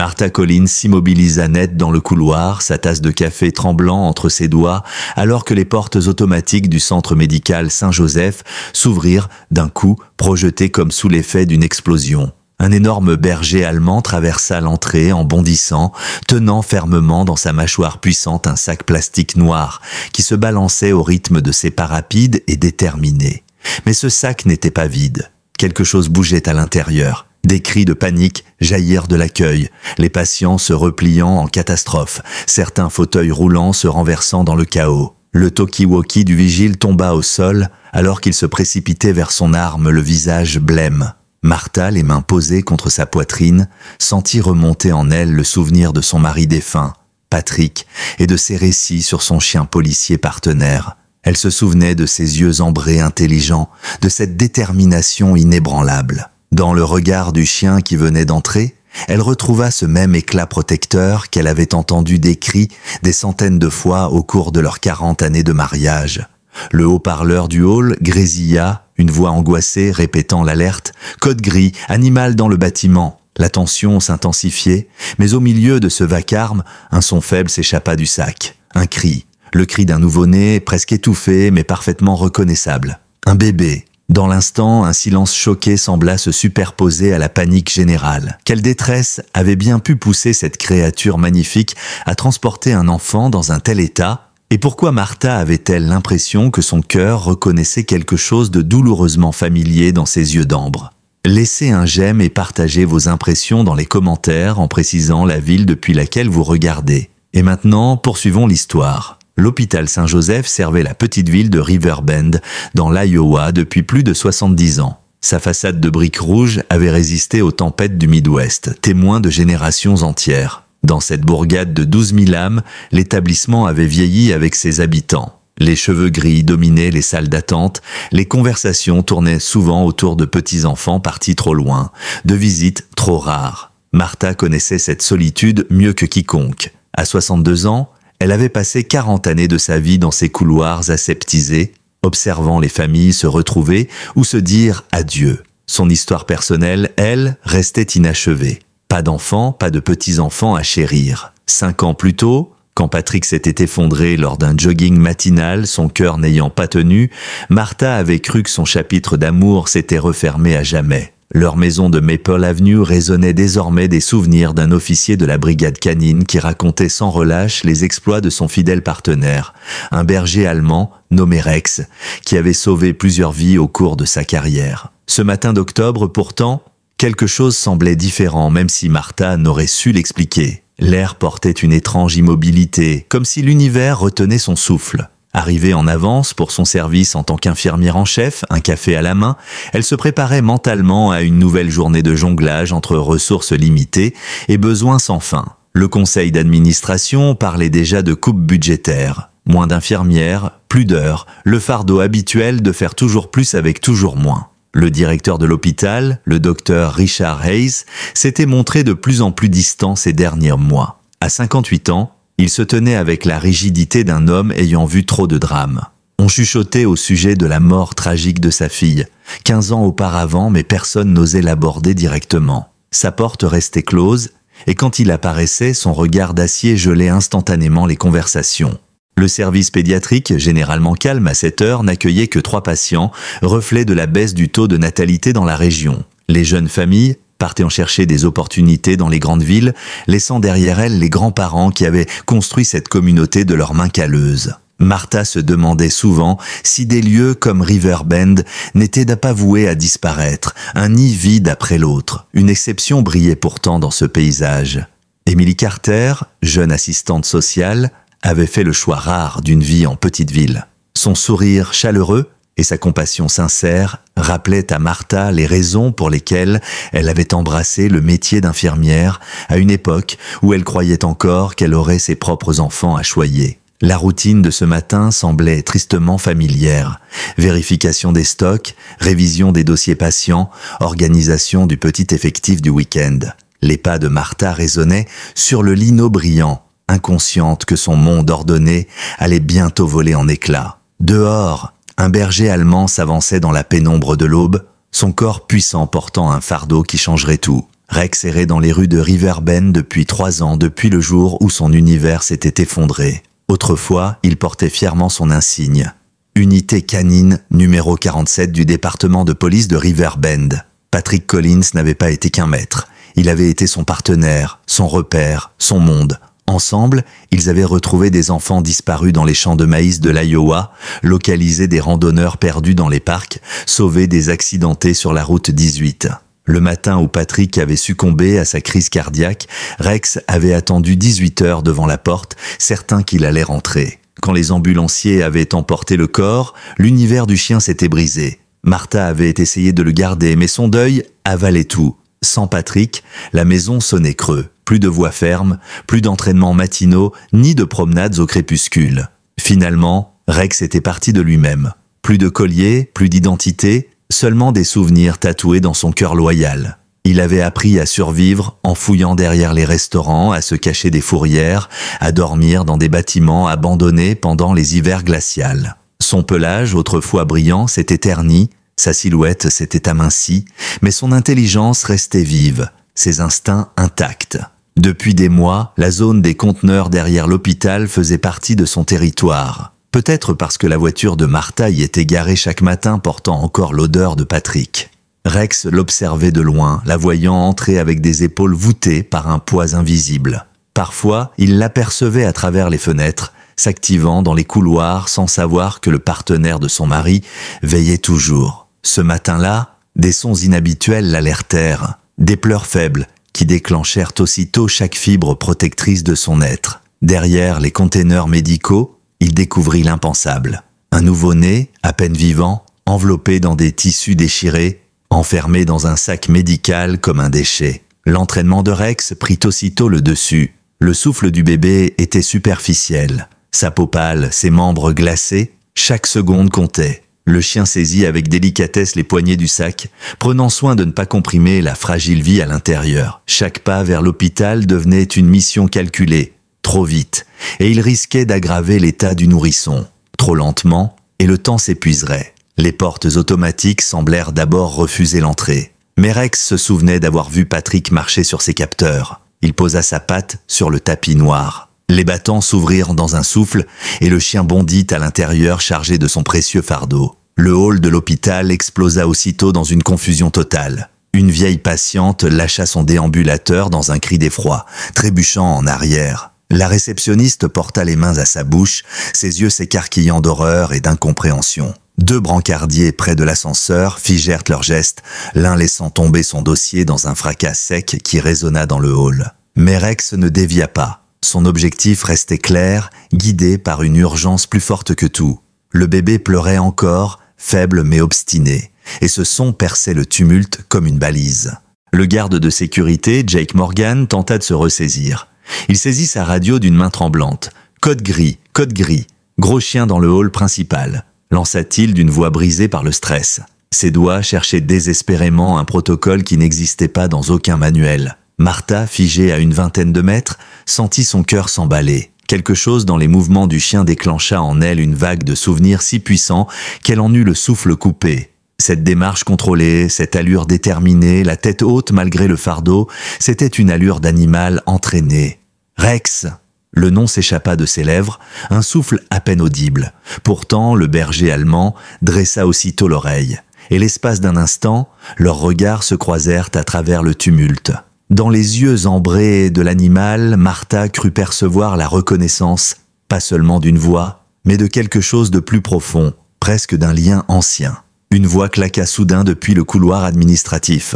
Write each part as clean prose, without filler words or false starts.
Martha Collins s'immobilisa net dans le couloir, sa tasse de café tremblant entre ses doigts, alors que les portes automatiques du centre médical Saint-Joseph s'ouvrirent d'un coup, projetées comme sous l'effet d'une explosion. Un énorme berger allemand traversa l'entrée en bondissant, tenant fermement dans sa mâchoire puissante un sac plastique noir qui se balançait au rythme de ses pas rapides et déterminés. Mais ce sac n'était pas vide. Quelque chose bougeait à l'intérieur. Des cris de panique jaillirent de l'accueil, les patients se repliant en catastrophe, certains fauteuils roulants se renversant dans le chaos. Le talkie-walkie du vigile tomba au sol alors qu'il se précipitait vers son arme, le visage blême. Martha, les mains posées contre sa poitrine, sentit remonter en elle le souvenir de son mari défunt, Patrick, et de ses récits sur son chien policier partenaire. Elle se souvenait de ses yeux ambrés intelligents, de cette détermination inébranlable. Dans le regard du chien qui venait d'entrer, elle retrouva ce même éclat protecteur qu'elle avait entendu décrit des centaines de fois au cours de leurs 40 années de mariage. Le haut-parleur du hall grésilla, une voix angoissée répétant l'alerte « Code gris, animal dans le bâtiment ». La tension s'intensifiait, mais au milieu de ce vacarme, un son faible s'échappa du sac. Un cri, le cri d'un nouveau-né, presque étouffé mais parfaitement reconnaissable. Un bébé. Dans l'instant, un silence choqué sembla se superposer à la panique générale. Quelle détresse avait bien pu pousser cette créature magnifique à transporter un enfant dans un tel état ? Et pourquoi Martha avait-elle l'impression que son cœur reconnaissait quelque chose de douloureusement familier dans ses yeux d'ambre ? Laissez un j'aime et partagez vos impressions dans les commentaires en précisant la ville depuis laquelle vous regardez. Et maintenant, poursuivons l'histoire. L'hôpital Saint-Joseph servait la petite ville de Riverbend, dans l'Iowa, depuis plus de 70 ans. Sa façade de briques rouges avait résisté aux tempêtes du Midwest, témoin de générations entières. Dans cette bourgade de 12 000 âmes, l'établissement avait vieilli avec ses habitants. Les cheveux gris dominaient les salles d'attente, les conversations tournaient souvent autour de petits-enfants partis trop loin, de visites trop rares. Martha connaissait cette solitude mieux que quiconque. À 62 ans, elle avait passé 40 années de sa vie dans ces couloirs aseptisés, observant les familles se retrouver ou se dire adieu. Son histoire personnelle, elle, restait inachevée. Pas d'enfants, pas de petits-enfants à chérir. 5 ans plus tôt, quand Patrick s'était effondré lors d'un jogging matinal, son cœur n'ayant pas tenu, Martha avait cru que son chapitre d'amour s'était refermé à jamais. Leur maison de Maple Avenue résonnait désormais des souvenirs d'un officier de la brigade canine qui racontait sans relâche les exploits de son fidèle partenaire, un berger allemand nommé Rex, qui avait sauvé plusieurs vies au cours de sa carrière. Ce matin d'octobre, pourtant, quelque chose semblait différent, même si Martha n'aurait su l'expliquer. L'air portait une étrange immobilité, comme si l'univers retenait son souffle. Arrivée en avance pour son service en tant qu'infirmière en chef, un café à la main, elle se préparait mentalement à une nouvelle journée de jonglage entre ressources limitées et besoins sans fin. Le conseil d'administration parlait déjà de coupes budgétaires. Moins d'infirmières, plus d'heures, le fardeau habituel de faire toujours plus avec toujours moins. Le directeur de l'hôpital, le docteur Richard Hayes, s'était montré de plus en plus distant ces derniers mois. À 58 ans, il se tenait avec la rigidité d'un homme ayant vu trop de drames. On chuchotait au sujet de la mort tragique de sa fille, 15 ans auparavant, mais personne n'osait l'aborder directement. Sa porte restait close, et quand il apparaissait, son regard d'acier gelait instantanément les conversations. Le service pédiatrique, généralement calme à cette heure, n'accueillait que 3 patients, reflet de la baisse du taux de natalité dans la région. Les jeunes familles partaient en chercher des opportunités dans les grandes villes, laissant derrière elles les grands-parents qui avaient construit cette communauté de leurs mains calleuses. Martha se demandait souvent si des lieux comme Riverbend n'étaient pas voués à disparaître, un nid vide après l'autre. Une exception brillait pourtant dans ce paysage. Emily Carter, jeune assistante sociale, avait fait le choix rare d'une vie en petite ville. Son sourire chaleureux et sa compassion sincère rappelaient à Martha les raisons pour lesquelles elle avait embrassé le métier d'infirmière à une époque où elle croyait encore qu'elle aurait ses propres enfants à choyer. La routine de ce matin semblait tristement familière. Vérification des stocks, révision des dossiers patients, organisation du petit effectif du week-end. Les pas de Martha résonnaient sur le lino brillant, inconsciente que son monde ordonné allait bientôt voler en éclats. Dehors, un berger allemand s'avançait dans la pénombre de l'aube, son corps puissant portant un fardeau qui changerait tout. Rex errait dans les rues de Riverbend depuis 3 ans, depuis le jour où son univers s'était effondré. Autrefois, il portait fièrement son insigne. Unité canine numéro 47 du département de police de Riverbend. Patrick Collins n'avait pas été qu'un maître. Il avait été son partenaire, son repère, son monde. Ensemble, ils avaient retrouvé des enfants disparus dans les champs de maïs de l'Iowa, localisé des randonneurs perdus dans les parcs, sauvé des accidentés sur la route 18. Le matin où Patrick avait succombé à sa crise cardiaque, Rex avait attendu 18 heures devant la porte, certain qu'il allait rentrer. Quand les ambulanciers avaient emporté le corps, l'univers du chien s'était brisé. Martha avait essayé de le garder, mais son deuil avalait tout. Sans Patrick, la maison sonnait creux. Plus de voix fermes, plus d'entraînements matinaux, ni de promenades au crépuscule. Finalement, Rex était parti de lui-même. Plus de collier, plus d'identité, seulement des souvenirs tatoués dans son cœur loyal. Il avait appris à survivre en fouillant derrière les restaurants, à se cacher des fourrières, à dormir dans des bâtiments abandonnés pendant les hivers glaciales. Son pelage, autrefois brillant, s'était terni, sa silhouette s'était amincie, mais son intelligence restait vive, ses instincts intacts. Depuis des mois, la zone des conteneurs derrière l'hôpital faisait partie de son territoire. Peut-être parce que la voiture de Martha y était garée chaque matin portant encore l'odeur de Patrick. Rex l'observait de loin, la voyant entrer avec des épaules voûtées par un poids invisible. Parfois, il l'apercevait à travers les fenêtres, s'activant dans les couloirs sans savoir que le partenaire de son mari veillait toujours. Ce matin-là, des sons inhabituels l'alertèrent, des pleurs faibles qui déclenchèrent aussitôt chaque fibre protectrice de son être. Derrière les containers médicaux, il découvrit l'impensable. Un nouveau-né, à peine vivant, enveloppé dans des tissus déchirés, enfermé dans un sac médical comme un déchet. L'entraînement de Rex prit aussitôt le dessus. Le souffle du bébé était superficiel. Sa peau pâle, ses membres glacés, chaque seconde comptait. Le chien saisit avec délicatesse les poignées du sac, prenant soin de ne pas comprimer la fragile vie à l'intérieur. Chaque pas vers l'hôpital devenait une mission calculée, trop vite, et il risquait d'aggraver l'état du nourrisson. Trop lentement, et le temps s'épuiserait. Les portes automatiques semblèrent d'abord refuser l'entrée. Mais Rex se souvenait d'avoir vu Patrick marcher sur ses capteurs. Il posa sa patte sur le tapis noir. Les battants s'ouvrirent dans un souffle et le chien bondit à l'intérieur chargé de son précieux fardeau. Le hall de l'hôpital explosa aussitôt dans une confusion totale. Une vieille patiente lâcha son déambulateur dans un cri d'effroi, trébuchant en arrière. La réceptionniste porta les mains à sa bouche, ses yeux s'écarquillant d'horreur et d'incompréhension. 2 brancardiers près de l'ascenseur figèrent leurs gestes, l'un laissant tomber son dossier dans un fracas sec qui résonna dans le hall. Mais Rex ne dévia pas. Son objectif restait clair, guidé par une urgence plus forte que tout. Le bébé pleurait encore, faible mais obstiné, et ce son perçait le tumulte comme une balise. Le garde de sécurité, Jake Morgan, tenta de se ressaisir. Il saisit sa radio d'une main tremblante. « Code gris, code gris. Gros chien dans le hall principal », lança-t-il d'une voix brisée par le stress. Ses doigts cherchaient désespérément un protocole qui n'existait pas dans aucun manuel. Martha, figée à une vingtaine de mètres, sentit son cœur s'emballer. Quelque chose dans les mouvements du chien déclencha en elle une vague de souvenirs si puissants qu'elle en eut le souffle coupé. Cette démarche contrôlée, cette allure déterminée, la tête haute malgré le fardeau, c'était une allure d'animal entraîné. « Rex !» Le nom s'échappa de ses lèvres, un souffle à peine audible. Pourtant, le berger allemand dressa aussitôt l'oreille. Et l'espace d'un instant, leurs regards se croisèrent à travers le tumulte. Dans les yeux ambrés de l'animal, Martha crut percevoir la reconnaissance, pas seulement d'une voix, mais de quelque chose de plus profond, presque d'un lien ancien. Une voix claqua soudain depuis le couloir administratif.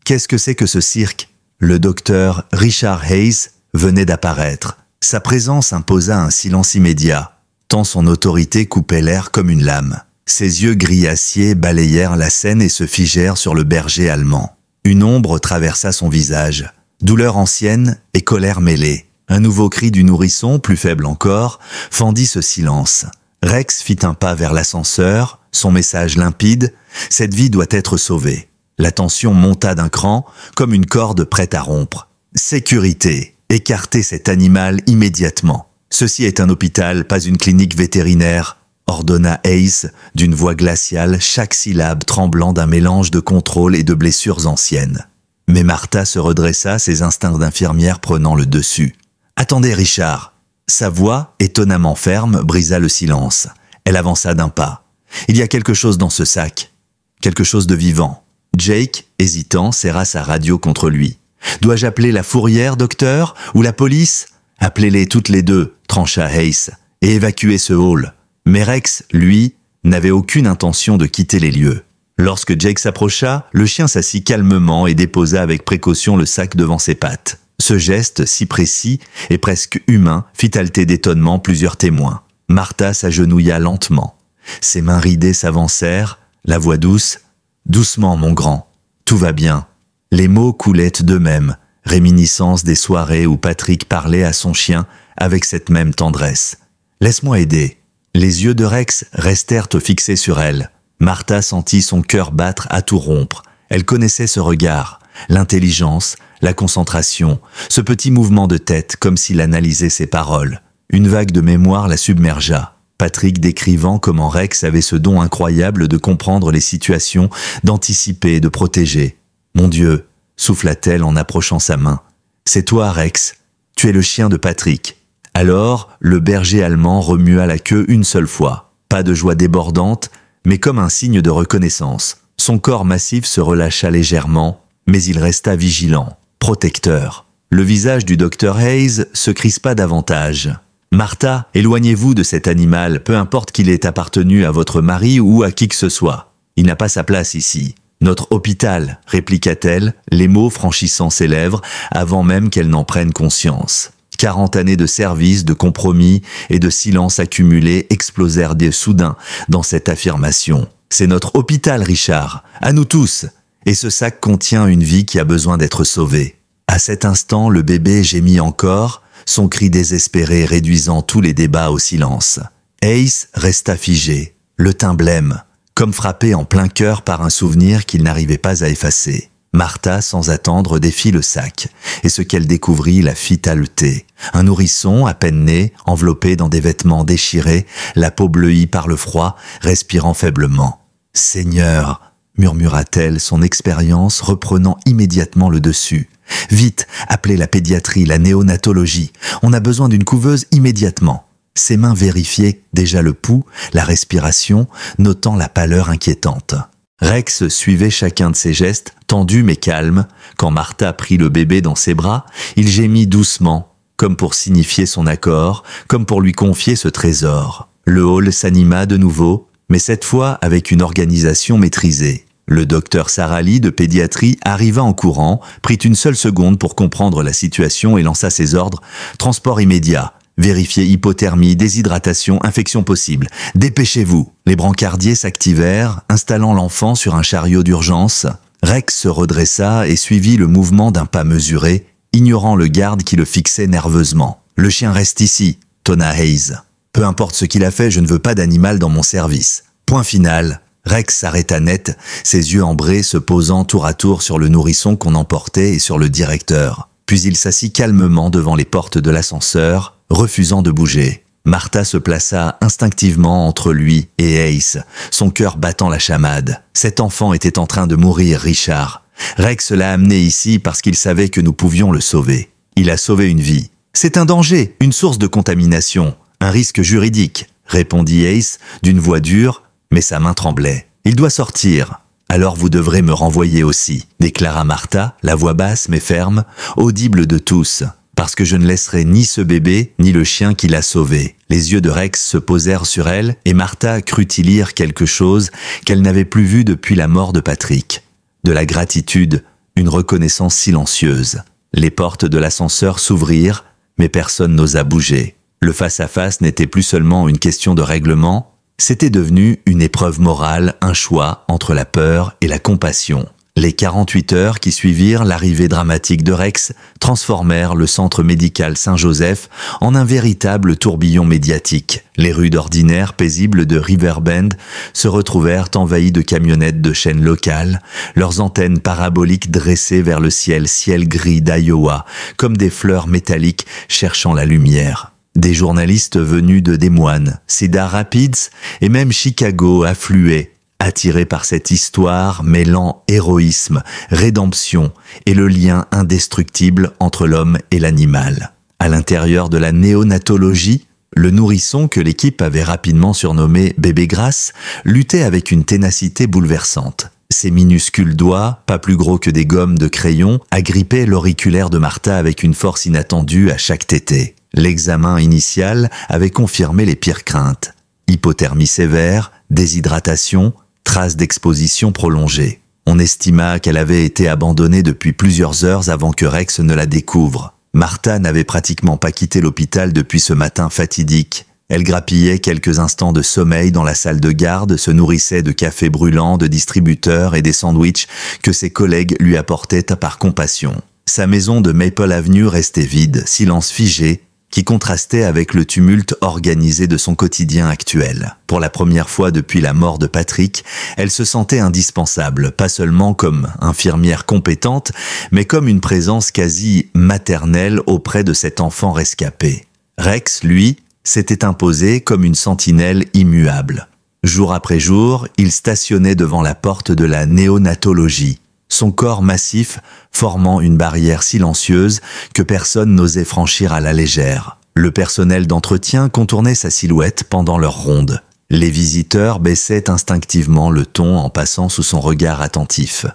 Qu'est-ce que c'est que ce cirque ? Le docteur Richard Hayes venait d'apparaître. Sa présence imposa un silence immédiat, tant son autorité coupait l'air comme une lame. Ses yeux gris acier balayèrent la scène et se figèrent sur le berger allemand. Une ombre traversa son visage, douleur ancienne et colère mêlée. Un nouveau cri du nourrisson, plus faible encore, fendit ce silence. Rex fit un pas vers l'ascenseur, son message limpide, « Cette vie doit être sauvée ». La tension monta d'un cran, comme une corde prête à rompre. « Sécurité !» Écartez cet animal immédiatement. Ceci est un hôpital, pas une clinique vétérinaire, ordonna Hayes d'une voix glaciale, chaque syllabe tremblant d'un mélange de contrôle et de blessures anciennes. Mais Martha se redressa, ses instincts d'infirmière prenant le dessus. « Attendez, Richard !» Sa voix, étonnamment ferme, brisa le silence. Elle avança d'un pas. « Il y a quelque chose dans ce sac. Quelque chose de vivant. » Jake, hésitant, serra sa radio contre lui. « Dois-je appeler la fourrière, docteur, ou la police ?»« Appelez-les toutes les deux, » trancha Hayes, « et évacuez ce hall. » Mais Rex, lui, n'avait aucune intention de quitter les lieux. Lorsque Jake s'approcha, le chien s'assit calmement et déposa avec précaution le sac devant ses pattes. Ce geste, si précis et presque humain, fit halter d'étonnement plusieurs témoins. Martha s'agenouilla lentement. Ses mains ridées s'avancèrent, la voix douce « Doucement, mon grand, tout va bien ». Les mots coulaient d'eux-mêmes, réminiscence des soirées où Patrick parlait à son chien avec cette même tendresse. « Laisse-moi aider ». Les yeux de Rex restèrent fixés sur elle. Martha sentit son cœur battre à tout rompre. Elle connaissait ce regard, l'intelligence, la concentration, ce petit mouvement de tête comme s'il analysait ses paroles. Une vague de mémoire la submergea. Patrick décrivant comment Rex avait ce don incroyable de comprendre les situations, d'anticiper et de protéger. « Mon Dieu !» souffla-t-elle en approchant sa main. « C'est toi, Rex. Tu es le chien de Patrick. » Alors, le berger allemand remua la queue une seule fois. Pas de joie débordante, mais comme un signe de reconnaissance. Son corps massif se relâcha légèrement, mais il resta vigilant, protecteur. Le visage du docteur Hayes se crispa davantage. « Martha, éloignez-vous de cet animal, peu importe qu'il ait appartenu à votre mari ou à qui que ce soit. Il n'a pas sa place ici. »« Notre hôpital, » répliqua-t-elle, les mots franchissant ses lèvres avant même qu'elle n'en prenne conscience. 40 années de service, de compromis et de silence accumulés explosèrent soudain dans cette affirmation. « C'est notre hôpital, Richard, à nous tous, et ce sac contient une vie qui a besoin d'être sauvée. » À cet instant, le bébé gémit encore, son cri désespéré réduisant tous les débats au silence. Hayes resta figé, le teint blême, comme frappé en plein cœur par un souvenir qu'il n'arrivait pas à effacer. Martha, sans attendre, défit le sac, et ce qu'elle découvrit la fit haleter. Un nourrisson, à peine né, enveloppé dans des vêtements déchirés, la peau bleuie par le froid, respirant faiblement. « Seigneur !» murmura-t-elle, son expérience reprenant immédiatement le dessus. « Vite, appelez la pédiatrie, la néonatologie. On a besoin d'une couveuse immédiatement. » Ses mains vérifiaient déjà le pouls, la respiration, notant la pâleur inquiétante. Rex suivait chacun de ses gestes, tendu mais calme. Quand Martha prit le bébé dans ses bras, il gémit doucement, comme pour signifier son accord, comme pour lui confier ce trésor. Le hall s'anima de nouveau, mais cette fois avec une organisation maîtrisée. Le docteur Sarali de pédiatrie arriva en courant, prit une seule seconde pour comprendre la situation et lança ses ordres. Transport immédiat. Vérifiez hypothermie, déshydratation, infection possible. Dépêchez-vous. Les brancardiers s'activèrent, installant l'enfant sur un chariot d'urgence. Rex se redressa et suivit le mouvement d'un pas mesuré, ignorant le garde qui le fixait nerveusement. « Le chien reste ici », tonna Hayes. « Peu importe ce qu'il a fait, je ne veux pas d'animal dans mon service. » Point final. Rex s'arrêta net, ses yeux ambrés se posant tour à tour sur le nourrisson qu'on emportait et sur le directeur. Puis il s'assit calmement devant les portes de l'ascenseur, refusant de bouger. Martha se plaça instinctivement entre lui et Hayes, son cœur battant la chamade. Cet enfant était en train de mourir, Richard. Rex l'a amené ici parce qu'il savait que nous pouvions le sauver. Il a sauvé une vie. C'est un danger, une source de contamination, un risque juridique, répondit Hayes d'une voix dure, mais sa main tremblait. Il doit sortir. Alors vous devrez me renvoyer aussi, déclara Martha, la voix basse mais ferme, audible de tous. Parce que je ne laisserai ni ce bébé, ni le chien qui l'a sauvé. Les yeux de Rex se posèrent sur elle, et Martha crut y lire quelque chose qu'elle n'avait plus vu depuis la mort de Patrick. De la gratitude, une reconnaissance silencieuse. Les portes de l'ascenseur s'ouvrirent, mais personne n'osa bouger. Le face-à-face n'était plus seulement une question de règlement, c'était devenu une épreuve morale, un choix entre la peur et la compassion. Les 48 heures qui suivirent l'arrivée dramatique de Rex transformèrent le centre médical Saint-Joseph en un véritable tourbillon médiatique. Les rues d'ordinaire paisibles de Riverbend se retrouvèrent envahies de camionnettes de chaînes locales, leurs antennes paraboliques dressées vers le ciel gris d'Iowa, comme des fleurs métalliques cherchant la lumière. Des journalistes venus de Des Moines, Cedar Rapids et même Chicago affluaient, attiré par cette histoire mêlant héroïsme, rédemption et le lien indestructible entre l'homme et l'animal. À l'intérieur de la néonatologie, le nourrisson que l'équipe avait rapidement surnommé Bébé Grasse luttait avec une ténacité bouleversante. Ses minuscules doigts, pas plus gros que des gommes de crayon, agrippaient l'auriculaire de Martha avec une force inattendue à chaque tétée. L'examen initial avait confirmé les pires craintes. Hypothermie sévère, déshydratation, traces d'exposition prolongée. On estima qu'elle avait été abandonnée depuis plusieurs heures avant que Rex ne la découvre. Martha n'avait pratiquement pas quitté l'hôpital depuis ce matin fatidique. Elle grappillait quelques instants de sommeil dans la salle de garde, se nourrissait de café brûlant, de distributeurs et des sandwichs que ses collègues lui apportaient par compassion. Sa maison de Maple Avenue restait vide, silence figé, qui contrastait avec le tumulte organisé de son quotidien actuel. Pour la première fois depuis la mort de Patrick, elle se sentait indispensable, pas seulement comme infirmière compétente, mais comme une présence quasi maternelle auprès de cet enfant rescapé. Rex, lui, s'était imposé comme une sentinelle immuable. Jour après jour, il stationnait devant la porte de la néonatologie, son corps massif formant une barrière silencieuse que personne n'osait franchir à la légère. Le personnel d'entretien contournait sa silhouette pendant leur ronde. Les visiteurs baissaient instinctivement le ton en passant sous son regard attentif.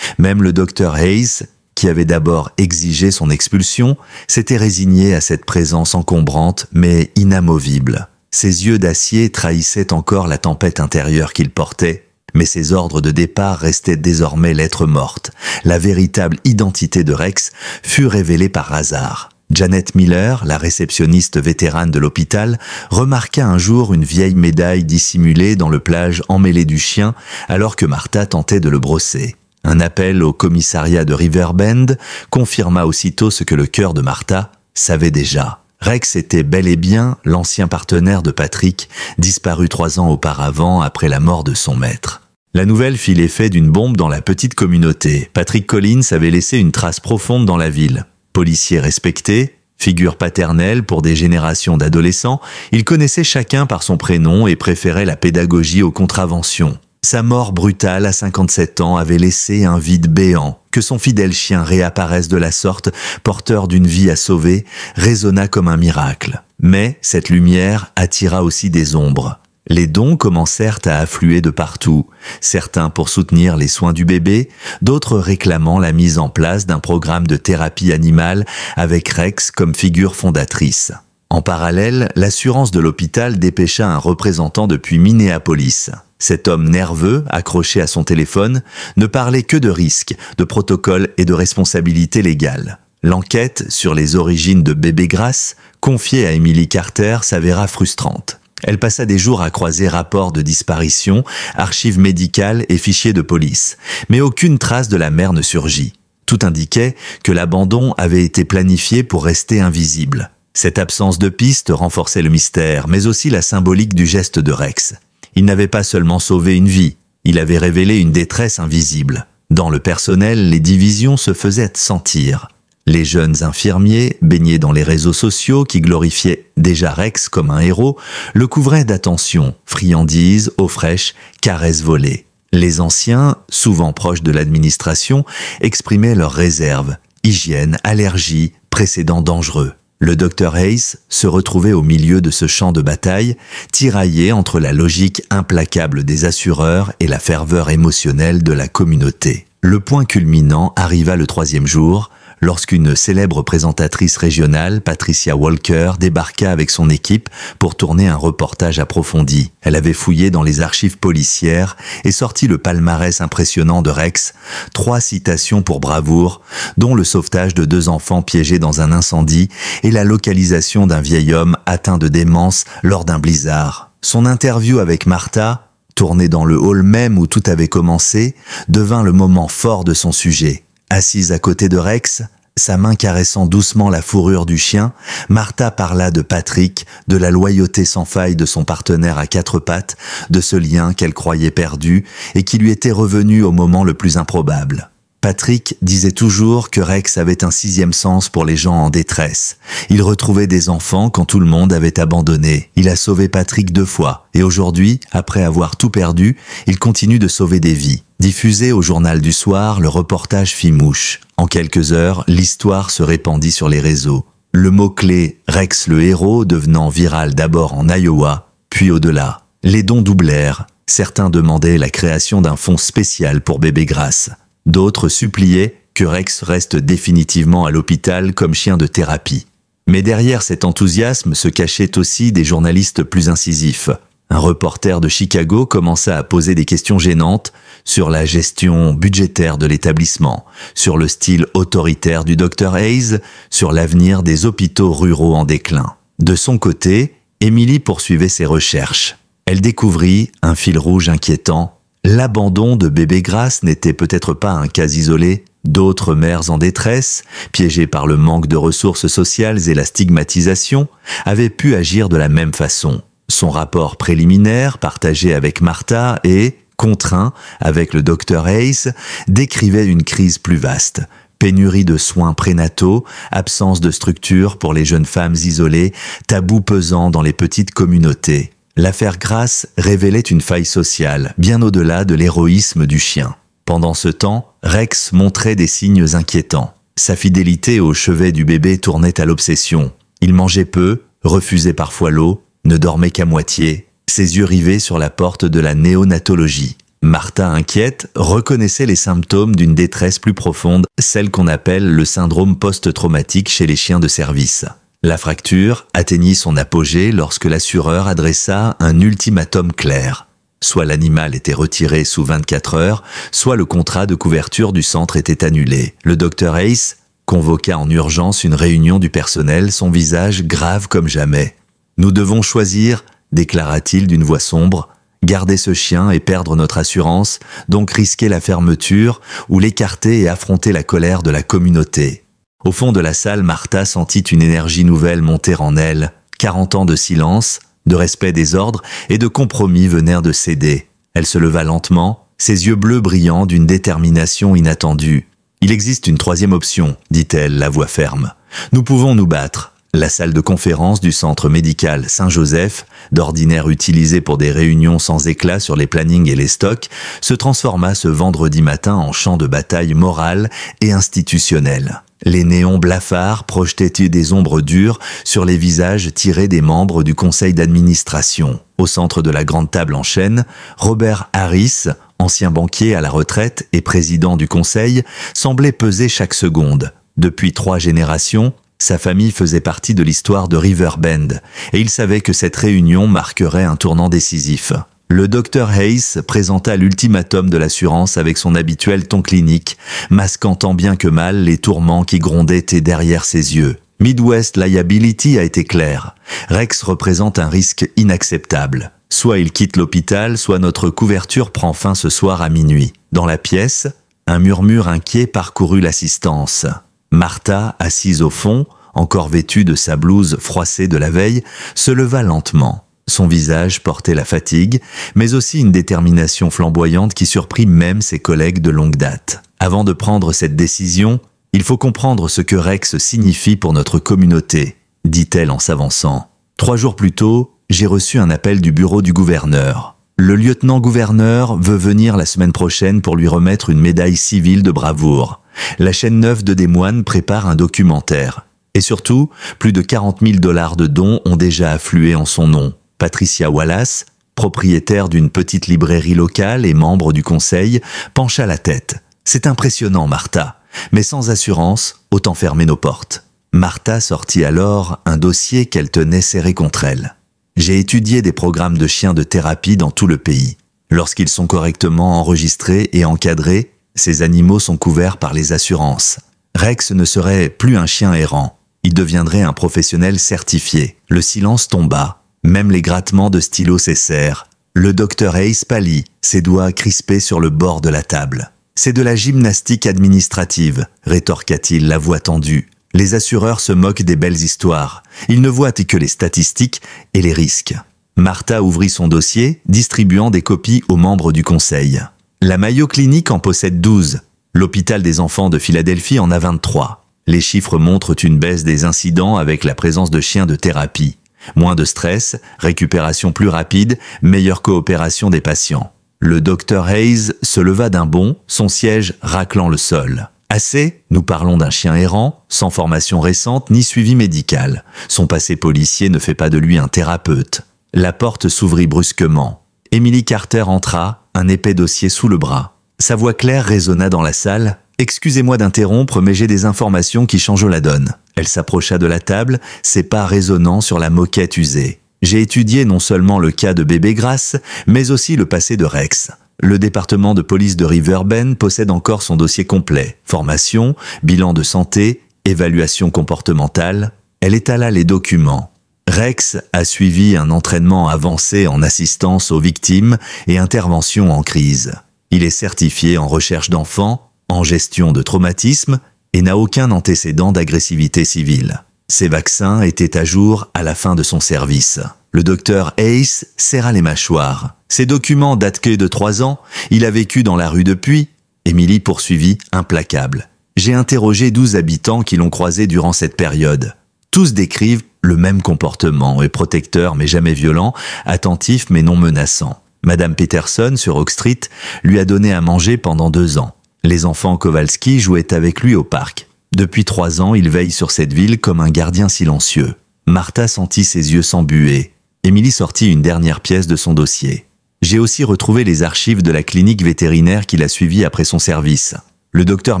Même le docteur Hayes, qui avait d'abord exigé son expulsion, s'était résigné à cette présence encombrante mais inamovible. Ses yeux d'acier trahissaient encore la tempête intérieure qu'il portait, mais ses ordres de départ restaient désormais lettre morte. La véritable identité de Rex fut révélée par hasard. Janet Miller, la réceptionniste vétérane de l'hôpital, remarqua un jour une vieille médaille dissimulée dans le plage emmêlé du chien alors que Martha tentait de le brosser. Un appel au commissariat de Riverbend confirma aussitôt ce que le cœur de Martha savait déjà. Rex était bel et bien l'ancien partenaire de Patrick, disparu 3 ans auparavant après la mort de son maître. La nouvelle fit l'effet d'une bombe dans la petite communauté. Patrick Collins avait laissé une trace profonde dans la ville. Policier respecté, figure paternelle pour des générations d'adolescents, il connaissait chacun par son prénom et préférait la pédagogie aux contraventions. Sa mort brutale à 57 ans avait laissé un vide béant. Que son fidèle chien réapparaisse de la sorte, porteur d'une vie à sauver, résonna comme un miracle. Mais cette lumière attira aussi des ombres. Les dons commencèrent à affluer de partout, certains pour soutenir les soins du bébé, d'autres réclamant la mise en place d'un programme de thérapie animale avec Rex comme figure fondatrice. En parallèle, l'assurance de l'hôpital dépêcha un représentant depuis Minneapolis. Cet homme nerveux, accroché à son téléphone, ne parlait que de risques, de protocoles et de responsabilités légales. L'enquête sur les origines de Bébé Grasse, confiée à Emily Carter, s'avéra frustrante. Elle passa des jours à croiser rapports de disparition, archives médicales et fichiers de police. Mais aucune trace de la mère ne surgit. Tout indiquait que l'abandon avait été planifié pour rester invisible. Cette absence de piste renforçait le mystère, mais aussi la symbolique du geste de Rex. Il n'avait pas seulement sauvé une vie, il avait révélé une détresse invisible. Dans le personnel, les divisions se faisaient sentir. Les jeunes infirmiers, baignés dans les réseaux sociaux qui glorifiaient déjà Rex comme un héros, le couvraient d'attention, friandises, eau fraîche, caresses volées. Les anciens, souvent proches de l'administration, exprimaient leurs réserves, hygiène, allergies, précédents dangereux. Le docteur Hayes se retrouvait au milieu de ce champ de bataille, tiraillé entre la logique implacable des assureurs et la ferveur émotionnelle de la communauté. Le point culminant arriva le 3e jour, lorsqu'une célèbre présentatrice régionale, Patricia Walker, débarqua avec son équipe pour tourner un reportage approfondi. Elle avait fouillé dans les archives policières et sorti le palmarès impressionnant de Rex, 3 citations pour bravoure, dont le sauvetage de 2 enfants piégés dans un incendie et la localisation d'un vieil homme atteint de démence lors d'un blizzard. Son interview avec Martha, tournée dans le hall même où tout avait commencé, devint le moment fort de son sujet. Assise à côté de Rex, sa main caressant doucement la fourrure du chien, Martha parla de Patrick, de la loyauté sans faille de son partenaire à 4 pattes, de ce lien qu'elle croyait perdu et qui lui était revenu au moment le plus improbable. Patrick disait toujours que Rex avait un sixième sens pour les gens en détresse. Il retrouvait des enfants quand tout le monde avait abandonné. Il a sauvé Patrick 2 fois. Et aujourd'hui, après avoir tout perdu, il continue de sauver des vies. Diffusé au journal du soir, le reportage fit mouche. En quelques heures, l'histoire se répandit sur les réseaux. Le mot-clé « Rex le héros » devenant viral d'abord en Iowa, puis au-delà. Les dons doublèrent. Certains demandaient la création d'un fonds spécial pour bébé Grace. D'autres suppliaient que Rex reste définitivement à l'hôpital comme chien de thérapie. Mais derrière cet enthousiasme se cachaient aussi des journalistes plus incisifs. Un reporter de Chicago commença à poser des questions gênantes sur la gestion budgétaire de l'établissement, sur le style autoritaire du Dr Hayes, sur l'avenir des hôpitaux ruraux en déclin. De son côté, Emily poursuivait ses recherches. Elle découvrit un fil rouge inquiétant. L'abandon de bébé Grace n'était peut-être pas un cas isolé. D'autres mères en détresse, piégées par le manque de ressources sociales et la stigmatisation, avaient pu agir de la même façon. Son rapport préliminaire, partagé avec Martha et contraint avec le Dr Hayes, décrivait une crise plus vaste. Pénurie de soins prénataux, absence de structure pour les jeunes femmes isolées, tabou pesant dans les petites communautés. L'affaire Grace révélait une faille sociale, bien au-delà de l'héroïsme du chien. Pendant ce temps, Rex montrait des signes inquiétants. Sa fidélité au chevet du bébé tournait à l'obsession. Il mangeait peu, refusait parfois l'eau, ne dormait qu'à moitié, ses yeux rivés sur la porte de la néonatologie. Martha, inquiète, reconnaissait les symptômes d'une détresse plus profonde, celle qu'on appelle le syndrome post-traumatique chez les chiens de service. La fracture atteignit son apogée lorsque l'assureur adressa un ultimatum clair. Soit l'animal était retiré sous 24 heures, soit le contrat de couverture du centre était annulé. Le Dr Hayes convoqua en urgence une réunion du personnel, son visage grave comme jamais. « Nous devons choisir », déclara-t-il d'une voix sombre, « garder ce chien et perdre notre assurance, donc risquer la fermeture ou l'écarter et affronter la colère de la communauté. » Au fond de la salle, Martha sentit une énergie nouvelle monter en elle. 40 ans de silence, de respect des ordres et de compromis venèrent de céder. Elle se leva lentement, ses yeux bleus brillant d'une détermination inattendue. « Il existe une troisième option, dit-elle, la voix ferme. Nous pouvons nous battre. » La salle de conférence du centre médical Saint-Joseph, d'ordinaire utilisée pour des réunions sans éclat sur les plannings et les stocks, se transforma ce vendredi matin en champ de bataille morale et institutionnel. Les néons blafards projetaient des ombres dures sur les visages tirés des membres du conseil d'administration. Au centre de la grande table en chêne, Robert Harris, ancien banquier à la retraite et président du conseil, semblait peser chaque seconde. Depuis 3 générations, sa famille faisait partie de l'histoire de Riverbend, et il savait que cette réunion marquerait un tournant décisif. Le Dr Hayes présenta l'ultimatum de l'assurance avec son habituel ton clinique, masquant tant bien que mal les tourments qui grondaient derrière ses yeux. Midwest Liability a été clair. Rex représente un risque inacceptable. Soit il quitte l'hôpital, soit notre couverture prend fin ce soir à minuit. Dans la pièce, un murmure inquiet parcourut l'assistance. Martha, assise au fond, encore vêtue de sa blouse froissée de la veille, se leva lentement. Son visage portait la fatigue, mais aussi une détermination flamboyante qui surprit même ses collègues de longue date. Avant de prendre cette décision, il faut comprendre ce que Rex signifie pour notre communauté, dit-elle en s'avançant. 3 jours plus tôt, j'ai reçu un appel du bureau du gouverneur. Le lieutenant-gouverneur veut venir la semaine prochaine pour lui remettre une médaille civile de bravoure. La chaîne 9 de Des Moines prépare un documentaire. Et surtout, plus de 40 000 $ de dons ont déjà afflué en son nom. Patricia Wallace, propriétaire d'une petite librairie locale et membre du conseil, pencha la tête. « C'est impressionnant, Martha, mais sans assurance, autant fermer nos portes. » Martha sortit alors un dossier qu'elle tenait serré contre elle. « J'ai étudié des programmes de chiens de thérapie dans tout le pays. Lorsqu'ils sont correctement enregistrés et encadrés, ces animaux sont couverts par les assurances. Rex ne serait plus un chien errant. Il deviendrait un professionnel certifié. » Le silence tomba. Même les grattements de stylo cessèrent. Le Dr Hayes pâlit, ses doigts crispés sur le bord de la table. « C'est de la gymnastique administrative, » rétorqua-t-il, la voix tendue. « Les assureurs se moquent des belles histoires. Ils ne voient que les statistiques et les risques. » Martha ouvrit son dossier, distribuant des copies aux membres du conseil. « La Mayo Clinic en possède 12. L'hôpital des enfants de Philadelphie en a 23. Les chiffres montrent une baisse des incidents avec la présence de chiens de thérapie. Moins de stress, récupération plus rapide, meilleure coopération des patients. Le docteur Hayes se leva d'un bond, son siège raclant le sol. Assez, nous parlons d'un chien errant, sans formation récente ni suivi médical. Son passé policier ne fait pas de lui un thérapeute. La porte s'ouvrit brusquement. Emily Carter entra, un épais dossier sous le bras. Sa voix claire résonna dans la salle. « Excusez-moi d'interrompre, mais j'ai des informations qui changent la donne. » Elle s'approcha de la table, ses pas résonnant sur la moquette usée. « J'ai étudié non seulement le cas de bébé Grace, mais aussi le passé de Rex. Le département de police de Riverbend possède encore son dossier complet. Formation, bilan de santé, évaluation comportementale. » Elle étala les documents. Rex a suivi un entraînement avancé en assistance aux victimes et intervention en crise. Il est certifié en recherche d'enfants, en gestion de traumatisme et n'a aucun antécédent d'agressivité civile. Ses vaccins étaient à jour à la fin de son service. Le docteur Hayes serra les mâchoires. Ces documents datent que de 3 ans. Il a vécu dans la rue depuis. Emily poursuivit, implacable. J'ai interrogé 12 habitants qui l'ont croisé durant cette période. Tous décrivent le même comportement, est protecteur mais jamais violent, attentif mais non menaçant. Madame Peterson, sur Oak Street, lui a donné à manger pendant 2 ans. Les enfants Kowalski jouaient avec lui au parc. Depuis 3 ans, il veille sur cette ville comme un gardien silencieux. Martha sentit ses yeux s'embuer. Emily sortit une dernière pièce de son dossier. J'ai aussi retrouvé les archives de la clinique vétérinaire qu'il a suivie après son service. Le docteur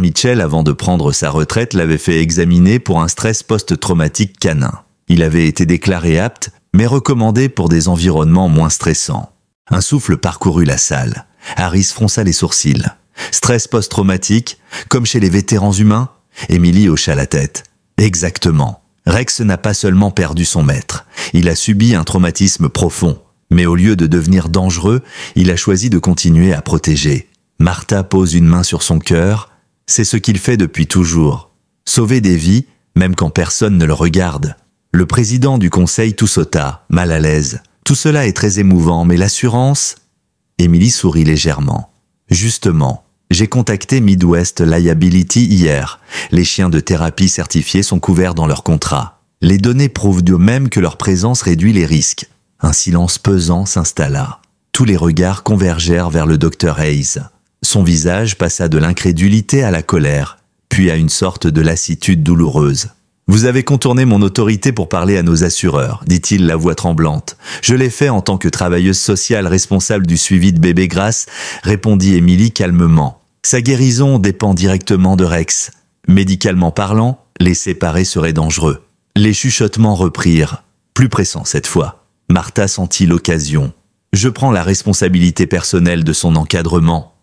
Mitchell, avant de prendre sa retraite, l'avait fait examiner pour un stress post-traumatique canin. Il avait été déclaré apte, mais recommandé pour des environnements moins stressants. Un souffle parcourut la salle. Harris fronça les sourcils. Stress post-traumatique, comme chez les vétérans humains? Emily hocha la tête. Exactement. Rex n'a pas seulement perdu son maître. Il a subi un traumatisme profond. Mais au lieu de devenir dangereux, il a choisi de continuer à protéger. Martha pose une main sur son cœur. C'est ce qu'il fait depuis toujours. Sauver des vies, même quand personne ne le regarde. Le président du conseil tout sauta, mal à l'aise. Tout cela est très émouvant, mais l'assurance... Emily sourit légèrement. Justement, j'ai contacté Midwest Liability hier. Les chiens de thérapie certifiés sont couverts dans leur contrat. Les données prouvent d'eux-mêmes que leur présence réduit les risques. Un silence pesant s'installa. Tous les regards convergèrent vers le docteur Hayes. Son visage passa de l'incrédulité à la colère, puis à une sorte de lassitude douloureuse. « Vous avez contourné mon autorité pour parler à nos assureurs, dit-il la voix tremblante. Je l'ai fait en tant que travailleuse sociale responsable du suivi de bébé Grace, répondit Emily calmement. Sa guérison dépend directement de Rex. Médicalement parlant, les séparer serait dangereux. Les chuchotements reprirent, plus pressants cette fois. Martha sentit l'occasion. Je prends la responsabilité personnelle de son encadrement.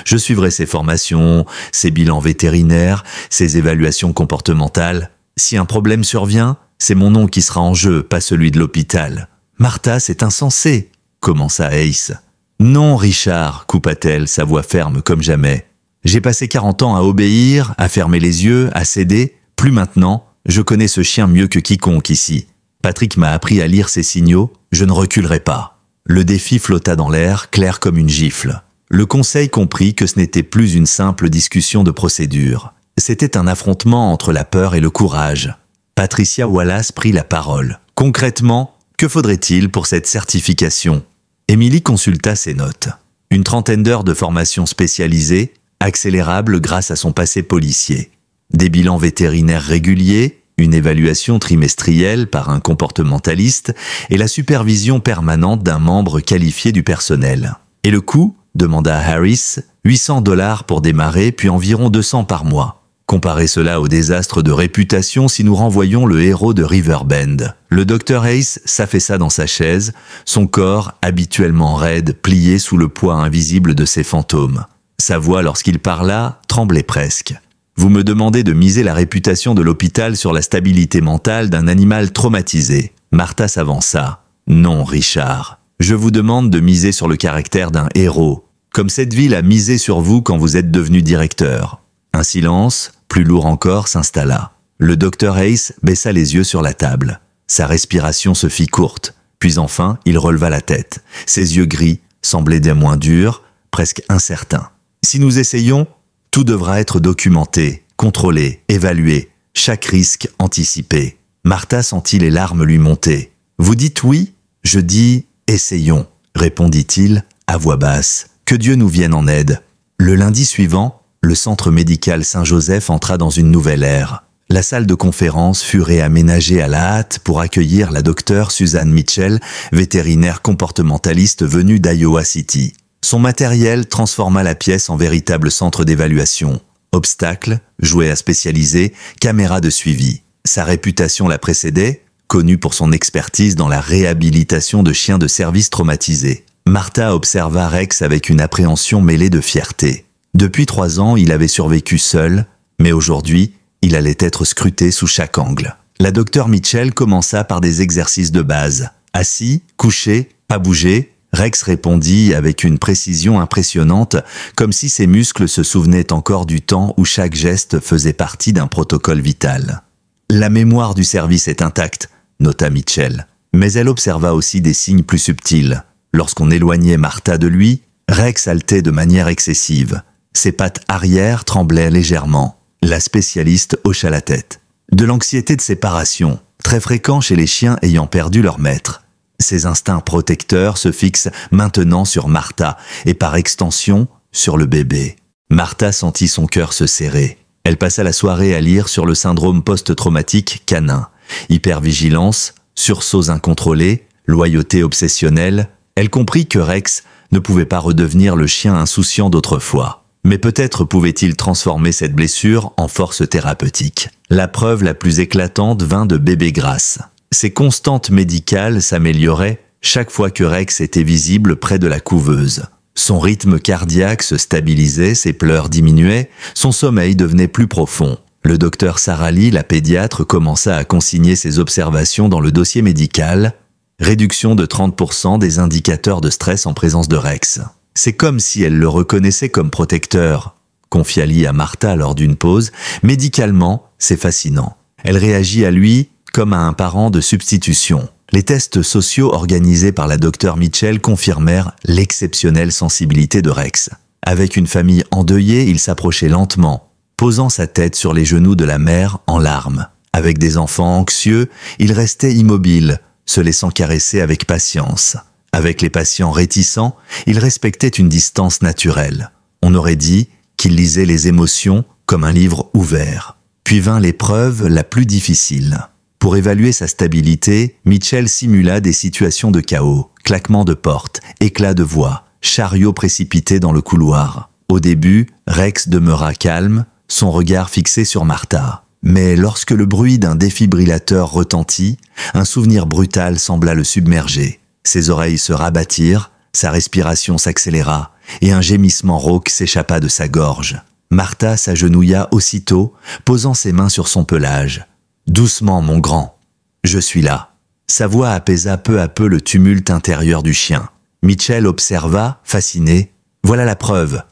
Je suivrai ses formations, ses bilans vétérinaires, ses évaluations comportementales. Si un problème survient, c'est mon nom qui sera en jeu, pas celui de l'hôpital. Martha, c'est insensé, commença Hayes. Non, Richard, coupa-t-elle, sa voix ferme comme jamais. J'ai passé 40 ans à obéir, à fermer les yeux, à céder. Plus maintenant, je connais ce chien mieux que quiconque ici. Patrick m'a appris à lire ses signaux, je ne reculerai pas. Le défi flotta dans l'air, clair comme une gifle. Le conseil comprit que ce n'était plus une simple discussion de procédure. C'était un affrontement entre la peur et le courage. Patricia Wallace prit la parole. Concrètement, que faudrait-il pour cette certification? Emily consulta ses notes. Une 30aine d'heures de formation spécialisée, accélérable grâce à son passé policier. Des bilans vétérinaires réguliers, une évaluation trimestrielle par un comportementaliste et la supervision permanente d'un membre qualifié du personnel. Et le coût? Demanda Harris. 800 $ pour démarrer, puis environ 200 par mois. Comparez cela au désastre de réputation si nous renvoyons le héros de Riverbend. Le docteur Hayes s'affaissa dans sa chaise, son corps, habituellement raide, plié sous le poids invisible de ses fantômes. Sa voix, lorsqu'il parla, tremblait presque. Vous me demandez de miser la réputation de l'hôpital sur la stabilité mentale d'un animal traumatisé. Martha s'avança. Non, Richard. Je vous demande de miser sur le caractère d'un héros, comme cette ville a misé sur vous quand vous êtes devenu directeur. Un silence, plus lourd encore, s'installa. Le docteur Hayes baissa les yeux sur la table. Sa respiration se fit courte, puis enfin, il releva la tête. Ses yeux gris semblaient des moins durs, presque incertains. Si nous essayons, Tout devra être documenté, contrôlé, évalué, chaque risque anticipé. Martha sentit les larmes lui monter. « Vous dites oui ?» Je dis « essayons », répondit-il à voix basse. « Que Dieu nous vienne en aide. » Le lundi suivant, le centre médical Saint-Joseph entra dans une nouvelle ère. La salle de conférence fut réaménagée à la hâte pour accueillir la docteure Suzanne Mitchell, vétérinaire comportementaliste venue d'Iowa City. Son matériel transforma la pièce en véritable centre d'évaluation. Obstacles, jouets à spécialiser, caméras de suivi. Sa réputation la précédait, connue pour son expertise dans la réhabilitation de chiens de service traumatisés. Martha observa Rex avec une appréhension mêlée de fierté. Depuis 3 ans, il avait survécu seul, mais aujourd'hui, il allait être scruté sous chaque angle. La docteure Mitchell commença par des exercices de base. Assis, couché, pas bougé, Rex répondit avec une précision impressionnante, comme si ses muscles se souvenaient encore du temps où chaque geste faisait partie d'un protocole vital. La mémoire du service est intacte, nota Mitchell, mais elle observa aussi des signes plus subtils. Lorsqu'on éloignait Martha de lui, Rex haletait de manière excessive. Ses pattes arrière tremblaient légèrement. La spécialiste hocha la tête. De l'anxiété de séparation, très fréquent chez les chiens ayant perdu leur maître. Ses instincts protecteurs se fixent maintenant sur Martha et par extension sur le bébé. Martha sentit son cœur se serrer. Elle passa la soirée à lire sur le syndrome post-traumatique canin. Hypervigilance, sursauts incontrôlés, loyauté obsessionnelle. Elle comprit que Rex ne pouvait pas redevenir le chien insouciant d'autrefois. Mais peut-être pouvait-il transformer cette blessure en force thérapeutique. La preuve la plus éclatante vint de bébé Grace. Ses constantes médicales s'amélioraient chaque fois que Rex était visible près de la couveuse. Son rythme cardiaque se stabilisait, ses pleurs diminuaient, son sommeil devenait plus profond. Le docteur Sarah Lee, la pédiatre, commença à consigner ses observations dans le dossier médical. Réduction de 30% des indicateurs de stress en présence de Rex. C'est comme si elle le reconnaissait comme protecteur, confia Lee à Martha lors d'une pause. Médicalement, c'est fascinant. Elle réagit à lui comme à un parent de substitution. Les tests sociaux organisés par la docteure Mitchell confirmèrent l'exceptionnelle sensibilité de Rex. Avec une famille endeuillée, il s'approchait lentement, posant sa tête sur les genoux de la mère en larmes. Avec des enfants anxieux, il restait immobile, se laissant caresser avec patience. Avec les patients réticents, il respectait une distance naturelle. On aurait dit qu'il lisait les émotions comme un livre ouvert. Puis vint l'épreuve la plus difficile. Pour évaluer sa stabilité, Mitchell simula des situations de chaos, claquements de portes, éclats de voix, chariots précipités dans le couloir. Au début, Rex demeura calme, son regard fixé sur Martha. Mais lorsque le bruit d'un défibrillateur retentit, un souvenir brutal sembla le submerger. Ses oreilles se rabattirent, sa respiration s'accéléra, et un gémissement rauque s'échappa de sa gorge. Martha s'agenouilla aussitôt, posant ses mains sur son pelage. « Doucement, mon grand. Je suis là. » Sa voix apaisa peu à peu le tumulte intérieur du chien. Mitchell observa, fasciné. « Voilà la preuve.